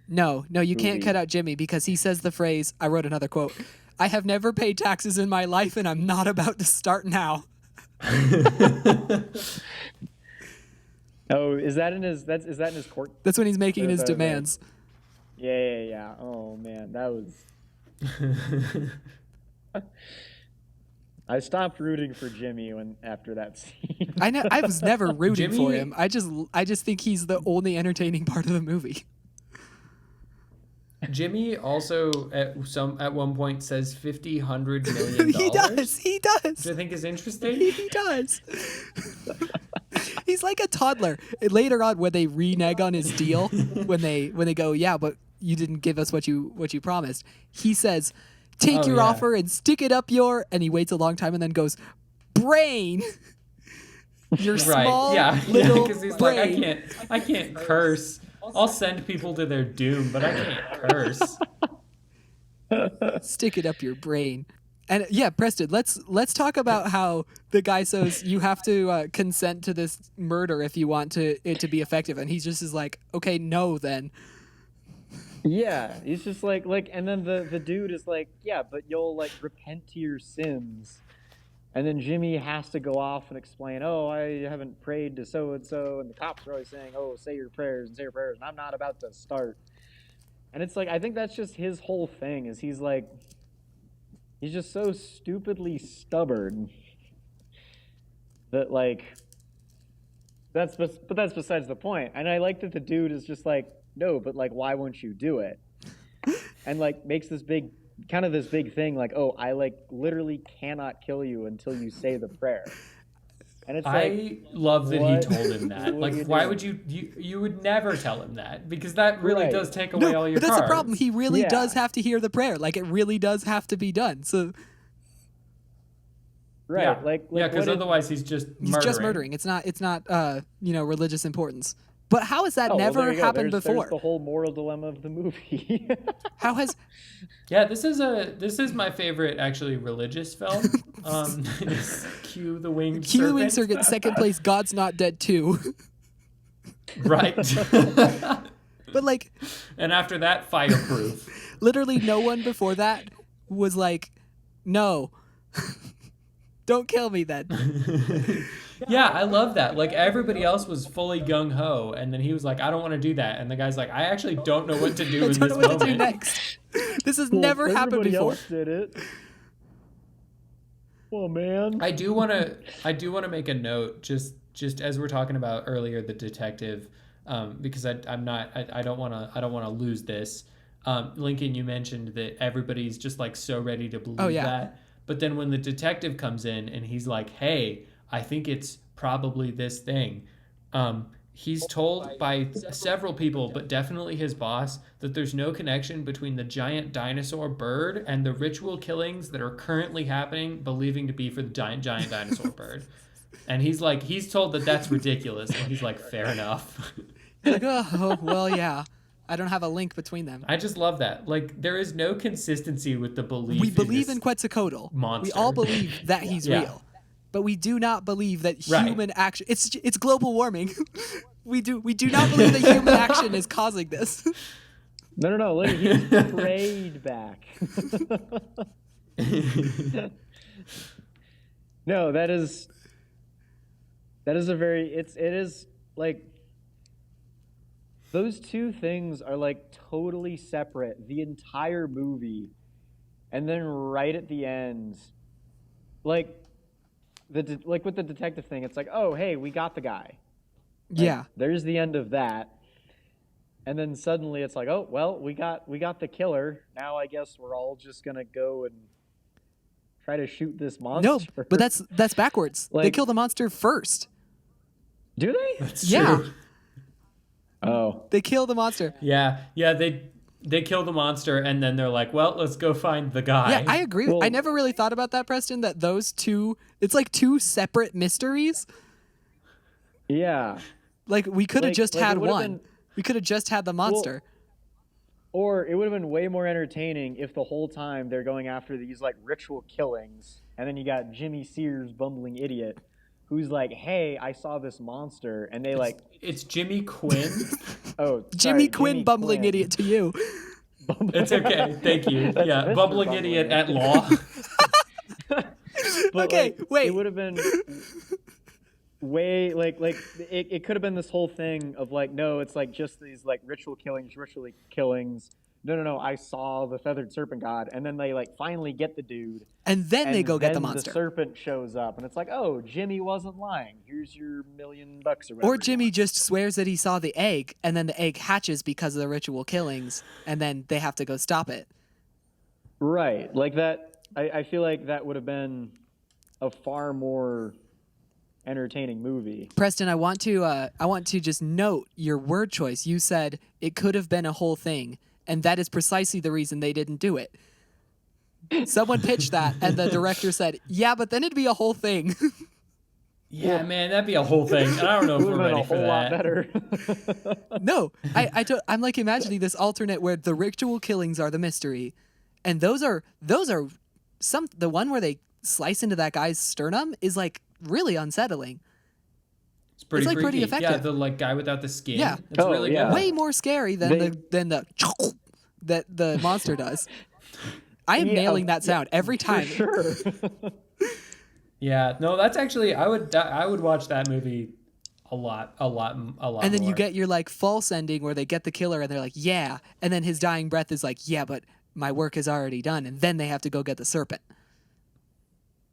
No, you can't cut out Jimmy because he says the phrase. I wrote another quote. I have never paid taxes in my life, and I'm not about to start now. Oh, is that in his court? That's when he's making his demands. Yeah. Oh man, that was. I stopped rooting for Jimmy after that scene. I was never rooting Jimmy... for him. I just think he's the only entertaining part of the movie. Jimmy also at one point says $100 million. He does. Which I think is interesting. He does. He's like a toddler. Later on, when they renege on his deal, when they go, yeah, but you didn't give us what you promised. He says, take your offer and stick it up your, and he waits a long time and then goes, brain. Your small little because he's brain. like, I can't curse. I'll send people to their doom, but I can't curse. Stick it up your brain. And yeah, Preston, let's talk about how the guy says you have to consent to this murder if you want it to be effective, and he just is like, okay, no, then. Yeah, he's just like, and then the dude is like, yeah, but you'll like repent to your sins. And then Jimmy has to go off and explain, oh, I haven't prayed to so-and-so. And the cops are always saying, oh, say your prayers. And I'm not about to start. And it's like, I think that's just his whole thing is he's just so stupidly stubborn that like, but that's besides the point. And I like that the dude is just like, no, but like, why won't you do it? And like makes this big thing like, oh, I like literally cannot kill you until you say the prayer. And it's I love that he told him that. Like, why would you would never tell him that because that really does take away all your but that's cards. the problem. He really does have to hear the prayer. Like it really does have to be done. So because otherwise he's just murdering. It's not religious importance. But how has that never happened before? There's the whole moral dilemma of the movie. How has? Yeah, this is my favorite actually religious film. Q the Winged Serpent. Q the Winged Serpent, second place. God's Not Dead 2. Right. But like, and after that, Fireproof. Literally, no one before that was like, no, don't kill me then. Yeah, I love that. Like everybody else was fully gung ho, and then he was like, "I don't want to do that," and the guy's like, "I actually don't know what to do in this moment." To do next. This has never happened before. Else did it. Well, man. I do want to make a note, just as we're talking about earlier, the detective, because I don't want to lose this. Lincoln, you mentioned that everybody's just like so ready to believe that, but then when the detective comes in and he's like, "Hey, I think it's probably this thing." He's told by several people, but definitely his boss, that there's no connection between the giant dinosaur bird and the ritual killings that are currently happening, believing to be for the giant dinosaur bird. And he's told that that's ridiculous. And he's like, fair enough. He's like, oh, well, yeah. I don't have a link between them. I just love that. Like, there is no consistency with the belief. We believe in Quetzalcoatl. Monster. We all believe that he's real. But we do not believe that human action. It's global warming. We do not believe that human action is causing this. No. Look, he's prayed back. No, that is a very. It is like those two things are like totally separate the entire movie, and then right at the end, like. like with the detective thing, it's like, oh, hey, we got the guy. Like, Yeah. there's the end of that. And then suddenly it's like, oh, well, we got the killer. Now I guess we're all just gonna go and try to shoot this monster. No, but that's backwards. They Like- kill the monster first. Do they? That's Yeah. true. Oh. They kill the monster. Yeah, they kill the monster and then they're like, well, let's go find the guy. Yeah, I agree. Well- I never really thought about that, Preston, that those two, it's like two separate mysteries. Yeah. Like, we could have Like- just like, had it would've one. been- We could have just had the monster. Or it would have been way more entertaining if the whole time they're going after these like ritual killings, and then you got Jimmy Sears, bumbling idiot, who's like, "Hey, I saw this monster," and they like, It's Jimmy Quinn. "Oh, Jimmy sorry, Quinn, bumbling Quinn." idiot to you. It's okay. Thank you. That's Yeah, Mr. bumbling idiot at Idiot. law. But, Okay, like, wait. It would have been way like it could have been this whole thing of like, no, it's like just these like ritual killings. No, I saw the feathered serpent god, and then they like finally get the dude, And then they and go get the then monster. The serpent shows up, and it's like, oh, Jimmy wasn't lying. Here's your $1 million or whatever. Or you Jimmy want. just swears that he saw the egg, and then the egg hatches because of the ritual killings, and then they have to go stop it. Right, like that. I feel like that would have been a far more entertaining movie. Preston, I want to just note your word choice. You said it could have been a whole thing, and that is precisely the reason they didn't do it. Someone pitched that, and the director said, "Yeah, but then it'd be a whole thing." Yeah, man, that'd be a whole thing. And I don't know It if would we're have been ready a for whole lot that. better. No, I'm like imagining this alternate where the ritual killings are the mystery, and those are the one where they slice into that guy's sternum is like really unsettling. It's pretty like, freaky. pretty effective. Yeah, the like guy without the skin. Yeah. It's Oh, really yeah. good. Way more scary than the that the monster does. I am Yeah, nailing that sound every time. For sure. Yeah, no, that's actually I would watch that movie a lot. And then you more. get your like false ending where they get the killer and they're like, yeah, and then his dying breath is like, yeah, but my work is already done, and then they have to go get the serpent.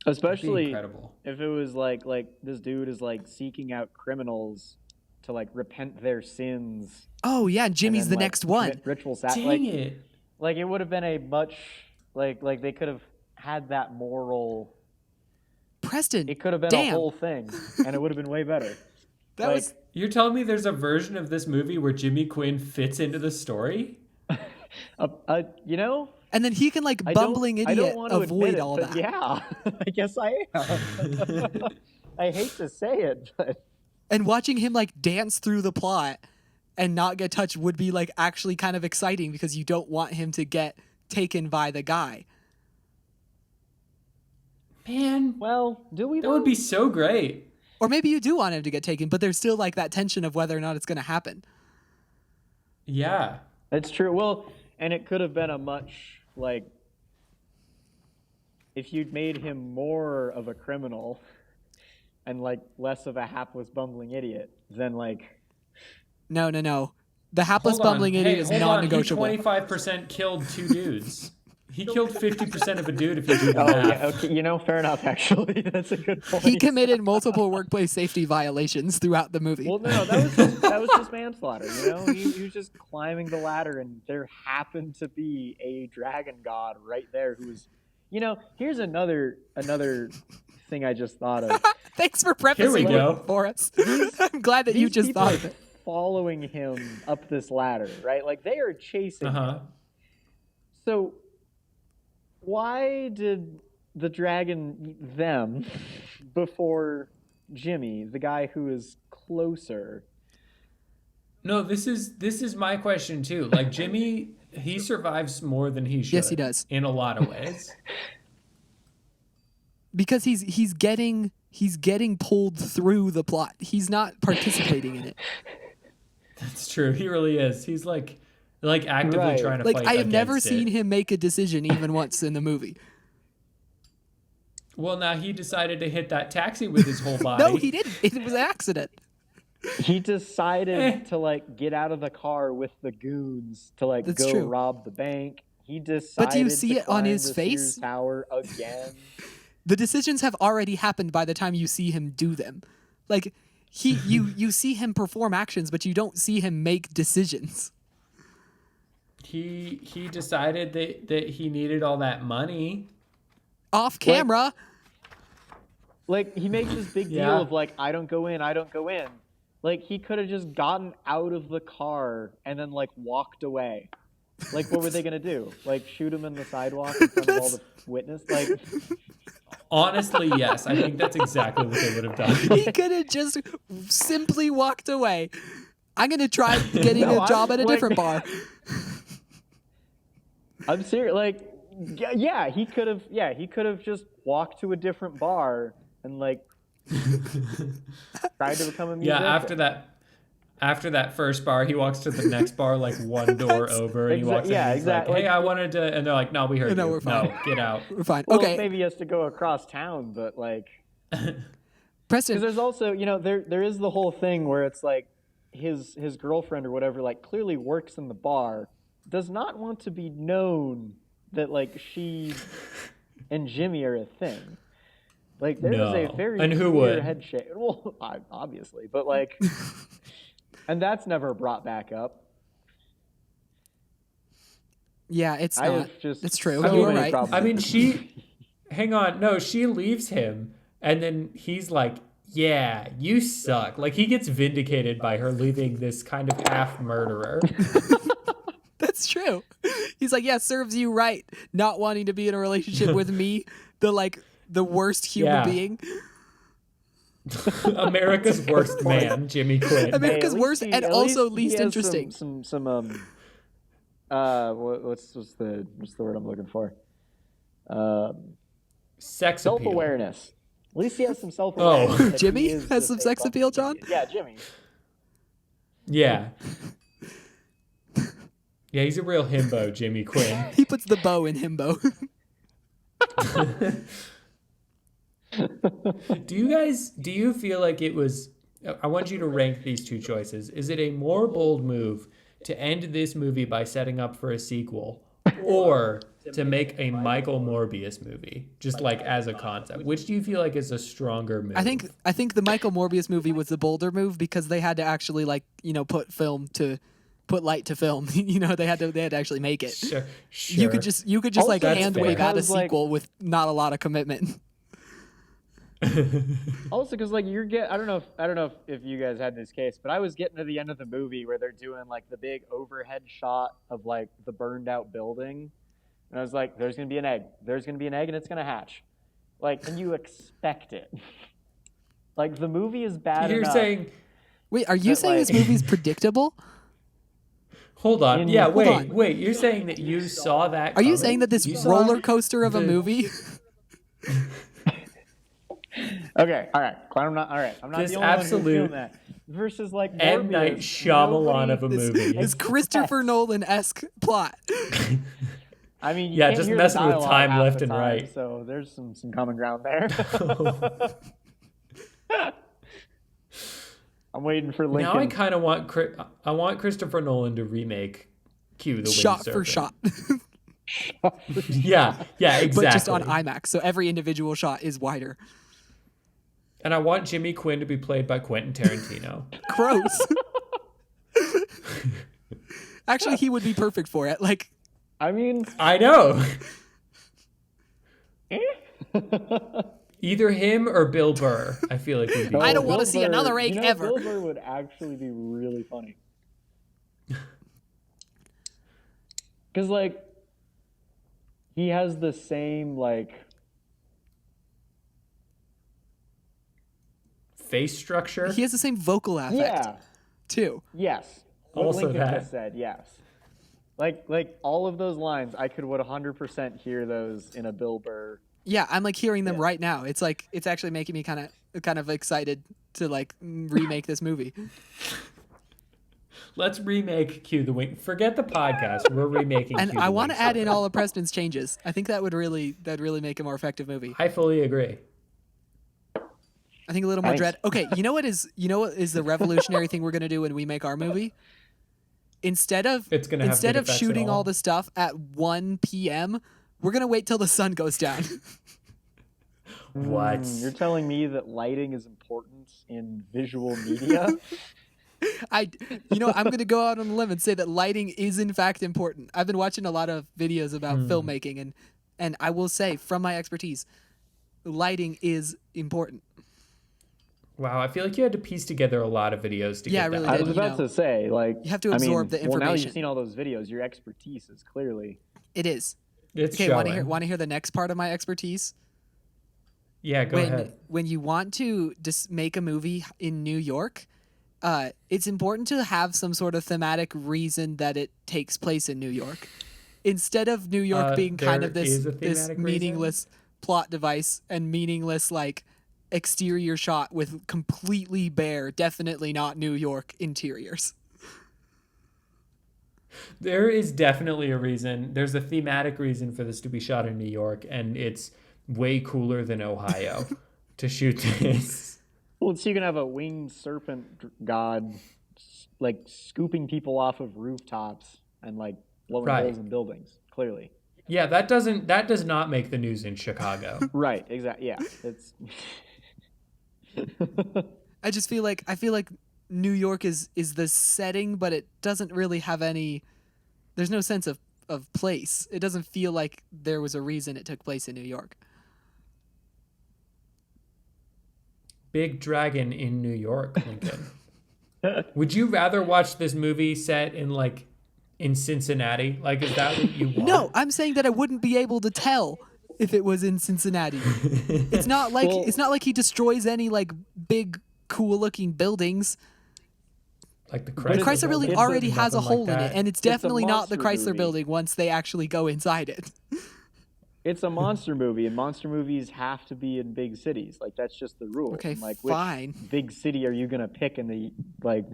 Especially incredible. if it was like this dude is like seeking out criminals to like repent their sins. Oh yeah, and Jimmy's and the then, like, next one. commit Ritual Dang it. Like it would have been a much like they could have had that moral. Preston, It could have been damn. a whole thing, and it would have been way better. That like, was You're telling me there's a version of this movie where Jimmy Quinn fits into the story? you know, and then he can like I bumbling don't idiot want to avoid admit it, all but that. Yeah, I guess I am. I hate to say it, but And watching him like dance through the plot and not get touched would be like actually kind of exciting because you don't want him to get taken by the guy. Man, well, do we? that would be so great. Or maybe you do want him to get taken, but there's still like that tension of whether or not it's going to happen. Yeah. That's true. Well, and it could have been a much like if you'd made him more of a criminal and like less of a hapless bumbling idiot, then like No. The hapless Hold on. bumbling Hey, idiot is hold on. non-negotiable. He 25% killed 2 dudes. He killed 50% of a dude if you do the oh math. yeah, okay, you know, fair enough. Actually, that's a good point. He committed multiple workplace safety violations throughout the movie. Well, no, that was just manslaughter. You know, he was just climbing the ladder, and there happened to be a dragon god right there who was, you know. Here's another thing I just thought of. Thanks for prefacing go. it for us. I'm glad that you These just people thought of it. following him up this ladder, right? Like they are chasing him. So why did the dragon eat them before Jimmy, the guy who is closer? No, this is my question too. Like Jimmy, he survives more than he should. Yes, he does. In a lot of ways. Because he's getting pulled through the plot. He's not participating in it. That's true. He really is. He's like actively Right. trying to Like fight I have never against seen it. him make a decision even once in the movie. Well, now he decided to hit that taxi with his whole body. No, he didn't. It was an accident. He decided to like get out of the car with the goons to like That's go true. rob the bank. He decided. But do you see to it on climb his the face? Sears Tower again. the decisions have already happened by the time you see him do them. Like you see him perform actions, but you don't see him make decisions. He decided that he needed all that money Off camera. Like, he makes this big deal of, like, I don't go in. Like, he could have just gotten out of the car and then, like, walked away. Like, what were they going to do? Like, shoot him in the sidewalk in front of all the witness? Like, Honestly, yes. I think that's exactly what they would have done. He could have just simply walked away. I'm going to try getting a job at a different bar. I'm serious. Like, yeah, he could have just walked to a different bar and, like, tried to become a musician. Yeah, after that first bar, he walks to the next bar, like one door over, and he walks in and he's like, hey, I wanted to, and they're like, no, we heard No, you. we're fine. No, get out. We're fine. Well, Okay. maybe he has to go across town, but, like... Preston. Because there's also, there is the whole thing where it's like his girlfriend or whatever, like, clearly works in the bar, does not want to be known that, like, she and Jimmy are a thing. Like, there's a very and who clear would? head shake. Well, obviously, but, like, and that's never brought back up. Yeah, it's I not. have just It's true. so You were many right. problems I mean, with she leaves him, and then he's like, yeah, you suck. Like, he gets vindicated by her leaving this kind of half murderer. That's true. He's like, yeah, serves you right. Not wanting to be in a relationship with me, the worst human being. America's worst man, Jimmy Quinn. America's worst and also least he has interesting. What's the word I'm looking for? Sex appeal. Self-awareness. At least he has some self-awareness. Oh. that Jimmy he is has just some a sex fucking appeal, John? idiot. Yeah, Jimmy. Yeah. Yeah, he's a real himbo, Jimmy Quinn. He puts the bow in himbo. Do you feel like it was, I want you to rank these two choices. Is it a more bold move to end this movie by setting up for a sequel, or to make a Michael Morbius movie, just like as a concept? Which do you feel like is a stronger move? I think the Michael Morbius movie was the bolder move because they had to actually put light to film. They had to actually make it. Sure. You could just Also, like that's hand fair. wave out a Because, like- sequel with not a lot of commitment. Also, because like I don't know if you guys had this case, but I was getting to the end of the movie where they're doing like the big overhead shot of like the burned out building, and I was like, "There's gonna be an egg. There's gonna be an egg, and it's gonna hatch." Like, and you expect it. Like, the movie is bad You're enough. Wait, are you But, saying like- this movie's predictable? Hold on. Hold Yeah, on. wait. You're saying that you saw that Are you coming? saying that this You saw roller coaster of a the- movie? Okay, all right. I'm not This the only one absolute who's doing that. Versus like M. Morbius, Night Shyamalan of a movie. This Christopher Nolan-esque plot. I mean, you Yeah, can't just hear the messing with dialogue time half left the and time, right. So there's some common ground there. I'm waiting for Lincoln. Now I kind of want Christopher Nolan to remake Q the Winged Shot Serpent. for shot. Yeah, exactly. But just on IMAX, so every individual shot is wider. And I want Jimmy Quinn to be played by Quentin Tarantino. Gross. Actually, he would be perfect for it. Like, I mean, I know. Either him or Bill Burr. I feel like would be. I don't Bill wanna see Burr- another egg ever. Bill Burr would actually be really funny. Because, like, he has the same, like... face structure. he has the same vocal affect, Yeah. too. Yes. What Also Lincoln that. just said, yes. Like all of those lines, I could 100% hear those in a Bill Burr. Yeah, I'm like hearing them Yeah. right now. It's like it's actually making me kind of excited to like remake this movie. Let's remake Q the Wing. Forget the podcast. We're remaking. And Q I the want to Winged add in Serpent. all of Preston's changes. I think that would really make a more effective movie. I fully agree. I think a little more Thanks. dread. Okay, you know what is the revolutionary thing we're gonna do when we make our movie? Instead of It's gonna have good effects and shooting all. all the stuff at 1 p.m., we're gonna wait till the sun goes down. What? You're telling me that lighting is important in visual media? I'm going to go out on a limb and say that lighting is in fact important. I've been watching a lot of videos about filmmaking, and I will say, from my expertise, lighting is important. Wow, I feel like you had to piece together a lot of videos to Yeah, get I really that. did. I was about to say, like, you have to absorb the Well, now information. you've seen all those videos. Your expertise is clearly. It is. It's Okay, showing. want to hear the next part of my expertise? Yeah, go ahead. When you want to just make a movie in New York, it's important to have some sort of thematic reason that it takes place in New York. Instead of New York being kind of there is a this thematic meaningless plot device and meaningless like exterior shot with completely bare, definitely not New York interiors. There is definitely a reason. There's a thematic reason for this to be shot in New York, and it's way cooler than Ohio to shoot this. Well, so you can have a winged serpent god, like scooping people off of rooftops and like blowing holes in buildings. Clearly. Yeah, that does not make the news in Chicago. Right. Exactly. Yeah. It's. I feel like New York is the setting, but it doesn't really have any. There's no sense of place. It doesn't feel like there was a reason it took place in New York. Big dragon in New York, Lincoln. Would you rather watch this movie set in Cincinnati? Like, is that what you want? No, I'm saying that I wouldn't be able to tell if it was in Cincinnati. It's not like he destroys any like big cool looking buildings. Like the Chrysler building already has a hole in it, and it's definitely not the Chrysler movie. building once they actually go inside it. It's a monster movie, and monster movies have to be in big cities. Like that's just the rule. Okay, like, fine. Which big city are you gonna pick in the like?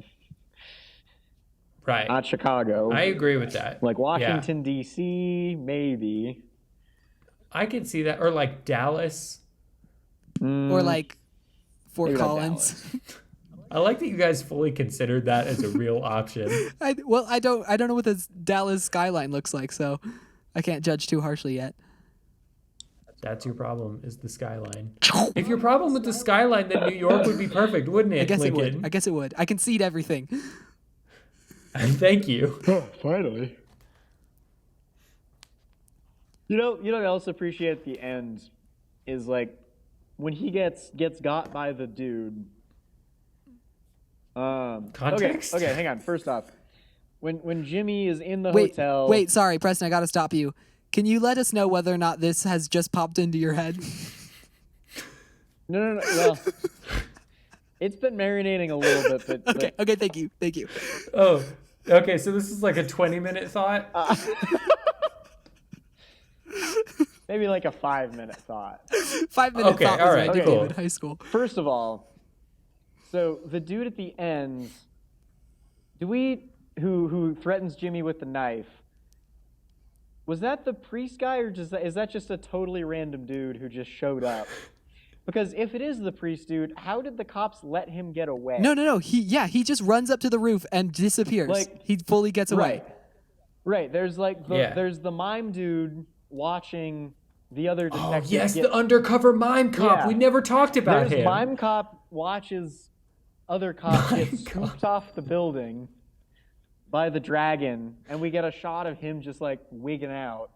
Right. Not Chicago. I agree with that. Like Washington D.C. maybe. I could see that, or like Dallas, Or like Fort Maybe not Collins. I like that you guys fully considered that as a real option. I don't know what this Dallas skyline looks like, so I can't judge too harshly yet. That's your problem, is the skyline. If your problem with the skyline, then New York would be perfect, wouldn't it, I guess Lincoln? it would. I guess it would. I concede everything. Thank you. Oh, finally. You know what I also appreciate at the end is like when he gets got by the dude. Context? Okay, hang on. First off, when Jimmy is in the hotel. Wait, sorry, Preston, I gotta stop you. Can you let us know whether or not this has just popped into your head? No. Well, it's been marinating a little bit, but Okay, thank you. Oh, okay, so this is like a 20-minute thought? maybe like a 5-minute thought. 5-minute Okay, thought all was right, what I did cool. in high school. First of all, so the dude at the end, who threatens Jimmy with the knife, was that the priest guy, or is that just a totally random dude who just showed up? Because if it is the priest dude, how did the cops let him get away? No. He just runs up to the roof and disappears. Like, he fully gets away. Right. There's there's the mime dude watching the other Oh, detective. yes, the undercover mime cop. Yeah. We never talked about There's him. mime cop watches other cops get swooped off the building by the dragon, and we get a shot of him just like wigging out.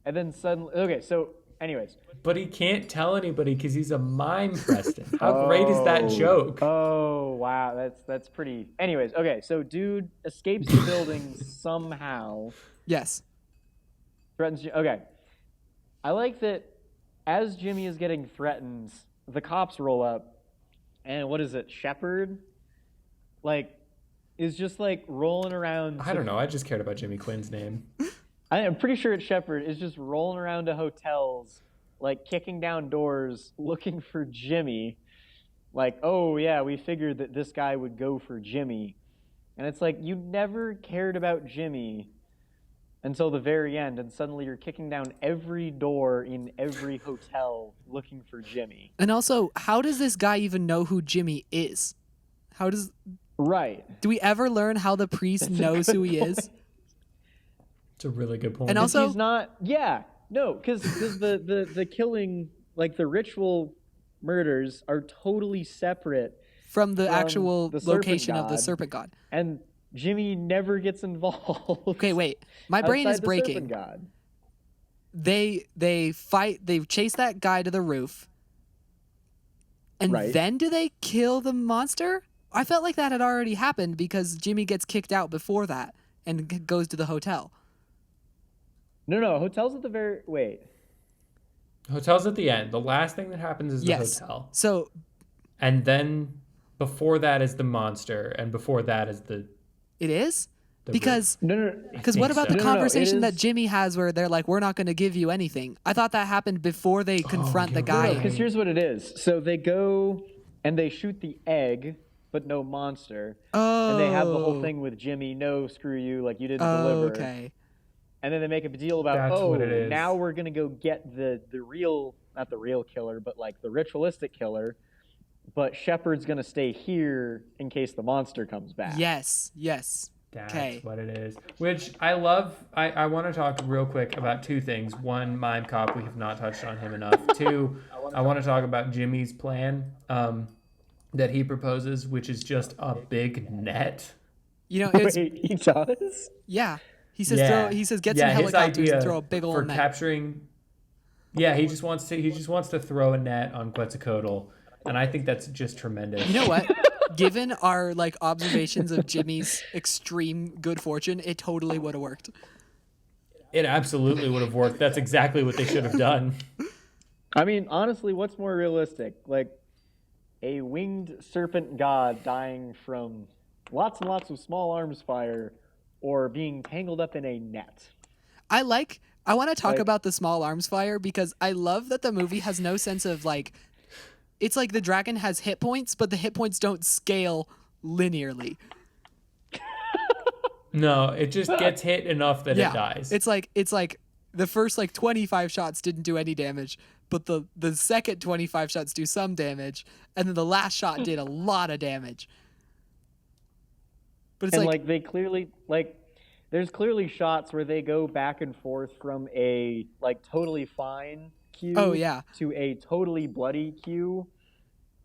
And then suddenly, okay, so anyways. But he can't tell anybody because he's a mime, Preston. How great is that joke? Oh, wow, that's pretty. Anyways, okay, so dude escapes the building somehow. Yes. Threatens. Okay, I like that. As Jimmy is getting threatened, the cops roll up, and what is it, Shepard? Like, is just like rolling around. I don't know. I just cared about Jimmy Quinn's name. I'm pretty sure it's Shepard is just rolling around to hotels, like kicking down doors, looking for Jimmy. Like, oh yeah, we figured that this guy would go for Jimmy. And it's like, you never cared about Jimmy until the very end, and suddenly you're kicking down every door in every hotel looking for Jimmy. And also, how does this guy even know who Jimmy is? Right. Do we ever learn how the priest knows who he is? It's a really good point. And also, he's not. Yeah. No, because the killing like the ritual murders are totally separate from the from actual the serpent location of the god, serpent god. and Jimmy never gets involved. Okay, wait. My brain is outside the serpent breaking. god. They fight. They chase that guy to the roof, and Right. then do they kill the monster? I felt like that had already happened because Jimmy gets kicked out before that and goes to the hotel. No, hotel's at the very wait. Hotel's at the end. The last thing that happens is the Yes. hotel. So And then before that is the monster, and before that is the it is the because No. because think what about so. the No, it conversation that is- Jimmy has where they're like, "We're not going to give you anything." I thought that happened before they confront the you're guy. right. Because here's what it is. So they go and they shoot the egg, but no monster. Oh, And they have the whole thing with Jimmy, no, screw you, like you didn't deliver. Okay. And then they make a deal about, That's what it is. now we're going to go get the real, not the real killer, but like the ritualistic killer. But Shepard's going to stay here in case the monster comes back. Yes. That's Okay. what it is. Which I love. I want to talk real quick about two things. One, Mime Cop, we have not touched on him enough. Two, I want to talk about Jimmy's plan that he proposes, which is just a big net. You know, it's Wait, he does? yeah. He says get some his helicopters idea and throw a big for old net. capturing. Yeah, he just wants to throw a net on Quetzalcoatl, and I think that's just tremendous. You know what? Given our like observations of Jimmy's extreme good fortune, it totally would have worked. It absolutely would have worked. That's exactly what they should have done. I mean, honestly, what's more realistic? Like a winged serpent god dying from lots and lots of small arms fire, or being tangled up in a net? I want to talk Like- about the small arms fire because I love that the movie has no sense of like, it's like the dragon has hit points, but the hit points don't scale linearly. No, it just gets hit enough that it dies. It's like the first like 25 shots didn't do any damage, but the second 25 shots do some damage, and then the last shot did a lot of damage. But it's And like like they clearly there's clearly shots where they go back and forth from a like totally fine Q Oh, yeah. to a totally bloody Q,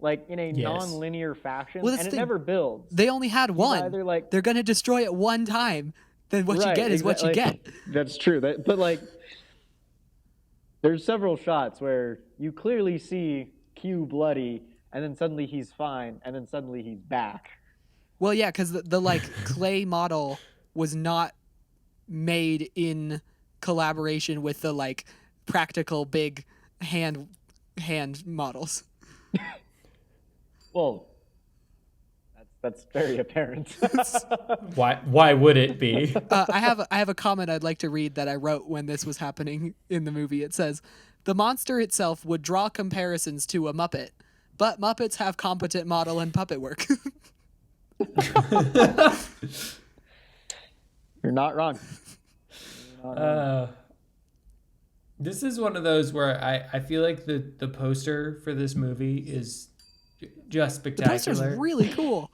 like in a Yes. non-linear fashion, Well, that's and the it thing. never builds. they only had one. either, like- They're gonna destroy it one time. Then what you Right, get is what you exactly. get. That's true. But like, there's several shots where you clearly see Q bloody, and then suddenly he's fine, and then suddenly he's back. Well, yeah, because the like clay model was not made in collaboration with the like practical big hand models. Well, that's very apparent. Why would it be? I have a comment I'd like to read that I wrote when this was happening in the movie. It says, "The monster itself would draw comparisons to a Muppet, but Muppets have competent model and puppet work." You're not wrong. This is one of those where I feel like the poster for this movie is just The poster's spectacular. really cool.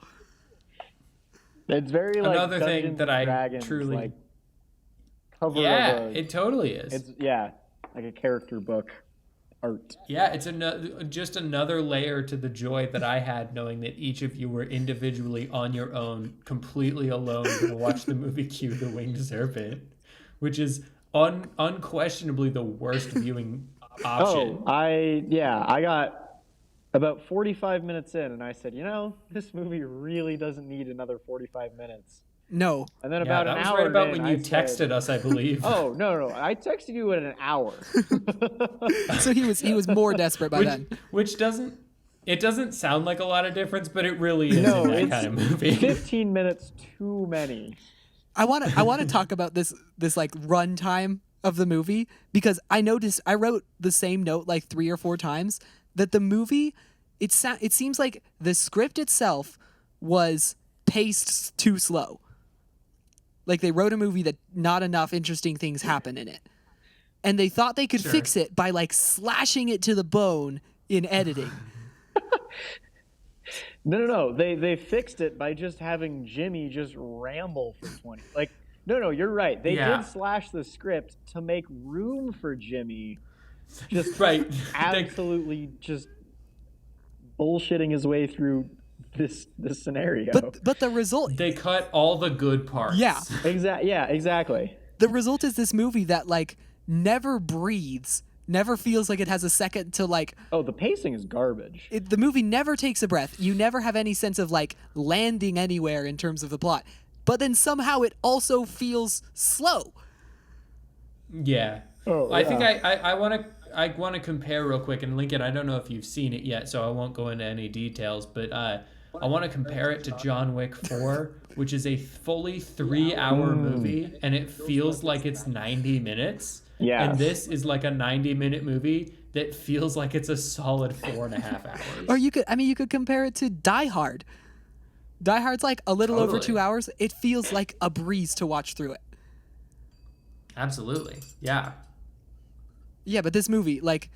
It's very like Another thing Dungeons that and I Dragons, truly- like cover Yeah, of a, it totally is. it's like a character book art. Yeah, it's just another layer to the joy that I had knowing that each of you were individually on your own, completely alone, to watch the movie Q the Winged Serpent, which is unquestionably the worst viewing option. Oh, I got about 45 minutes in, and I said, this movie really doesn't need another 45 minutes. No. And then Yeah, about that an was hour right about in, when I you said, texted us, I believe. Oh no, I texted you in an hour. So he was more desperate by then. Which doesn't sound like a lot of difference, but it really is No, in that it's kind of movie. 15 minutes too many. I want to talk about this like runtime of the movie because I noticed I wrote the same note like 3 or 4 times that the movie it seems like the script itself was paced too slow. Like they wrote a movie that not enough interesting things happen in it. And they thought they could Sure. fix it by like slashing it to the bone in editing. No. They fixed it by just having Jimmy just ramble for 20. Like, no, you're right. They Yeah. did slash the script to make room for Jimmy just Right. absolutely just bullshitting his way through this scenario. But the result, They cut all the good parts. yeah, Exactly. the result is this movie that like never breathes, never feels like it has a second to like. Oh, the pacing is garbage. The movie never takes a breath. You never have any sense of like landing anywhere in terms of the plot. But then somehow it also feels slow. Yeah. Oh, I think yeah. I want to compare real quick, and Lincoln, I don't know if you've seen it yet, so I won't go into any details, but I want to compare it to John Wick 4, which is a fully 3-hour movie, and it feels like it's 90 minutes. Yes. And this is like a 90-minute movie that feels like it's a solid 4.5 hours. Or you could compare it to Die Hard. Die Hard's like a little over Totally. 2 hours. It feels like a breeze to watch through it. Absolutely. Yeah. Yeah, but this movie, like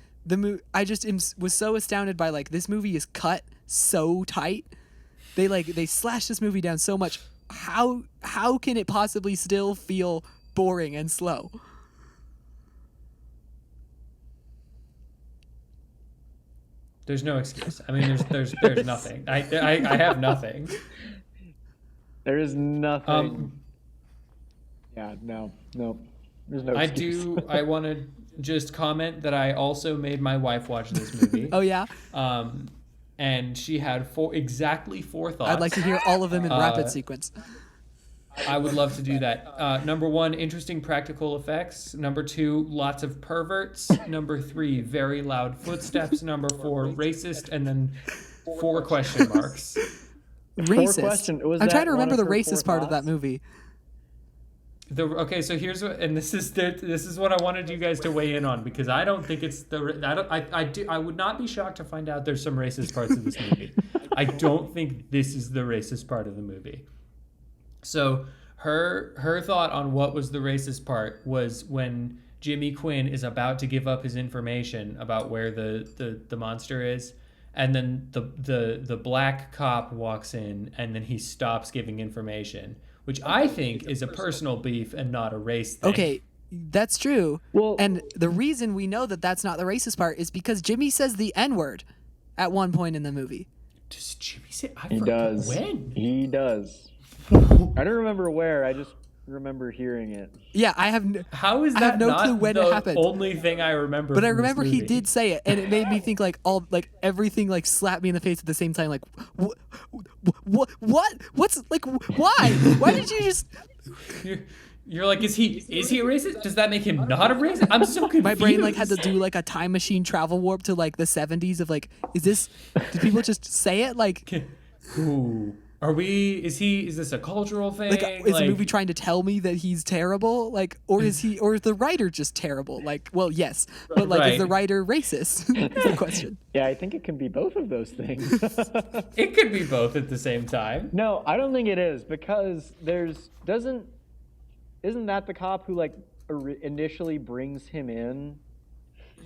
I just was so astounded by like this movie is cut so tight. They slashed this movie down so much. How can it possibly still feel boring and slow? There's no excuse. I mean, there's nothing. I have nothing. There is nothing. Yeah, no. There's no excuse. I want to just comment that I also made my wife watch this movie. Oh yeah, And she had exactly 4 thoughts. I'd like to hear all of them in rapid sequence. I would love to do that. Number 1, interesting practical effects. Number 2, lots of perverts. Number 3, very loud footsteps. Number 4, racist. And then 4 question marks. Racist. I'm trying to remember the racist part of that movie. Okay, so here's what, and this is what I wanted you guys to weigh in on, because I don't think it's I would not be shocked to find out there's some racist parts of this movie. I don't think this is the racist part of the movie. So her thought on what was the racist part was when Jimmy Quinn is about to give up his information about where the monster is, and then the black cop walks in, and then he stops giving information, which I think is a personal beef and not a race thing. Okay, that's true. Well, and the reason we know that that's not the racist part is because Jimmy says the N-word at one point in the movie. Does Jimmy say? He does. When? He does. I don't remember where. I just remember hearing it. Yeah, I have. How is that I have no not clue when the it happened. only thing I remember? But I from this remember he movie? did say it, and it made me think like everything like slapped me in the face at the same time. Like, what? What's like? Why? Why did you just? You're like, is he a racist? Does that make him not a racist? I'm so confused. My brain like had to do like a time machine travel warp to like the 70s of like, is this? Did people just say it like? Ooh. Are we? Is this a cultural thing? Like, is the movie trying to tell me that he's terrible? Like, or is the writer just terrible? Like, well, yes, but like, is the writer racist? That's the question. Yeah, I think it can be both of those things. It could be both at the same time. No, I don't think it is, because isn't that the cop who like initially brings him in?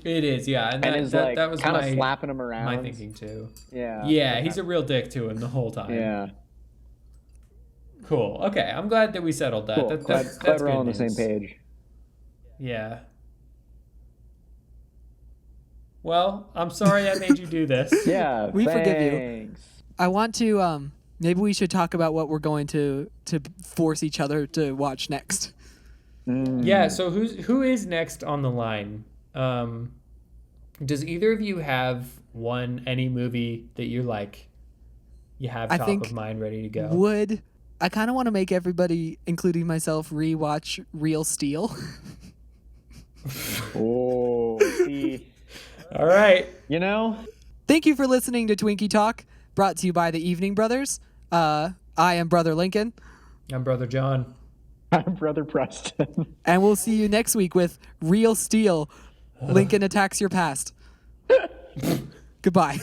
It is, yeah, and is that was kind of my slapping him around. my thinking too. Yeah. Yeah, he's a real dick to him the whole time. Yeah. Cool. Okay, I'm glad that we settled that. Cool. That's Glad we're good all on the same news. page. Yeah. Well, I'm sorry I made you do this. Yeah. We forgive you. thanks. I want to maybe we should talk about what we're going to force each other to watch next. Yeah, so who is next on the line? Does either of you have any movie that you're like you have top of mind ready to go? I kind of want to make everybody, including myself, rewatch Real Steel. Oh, see. All right. You know? Thank you for listening to Twinkie Talk, brought to you by the Evening Brothers. I am Brother Lincoln. I'm Brother John. I'm Brother Preston. And we'll see you next week with Real Steel. Lincoln Attacks Your Past. Goodbye.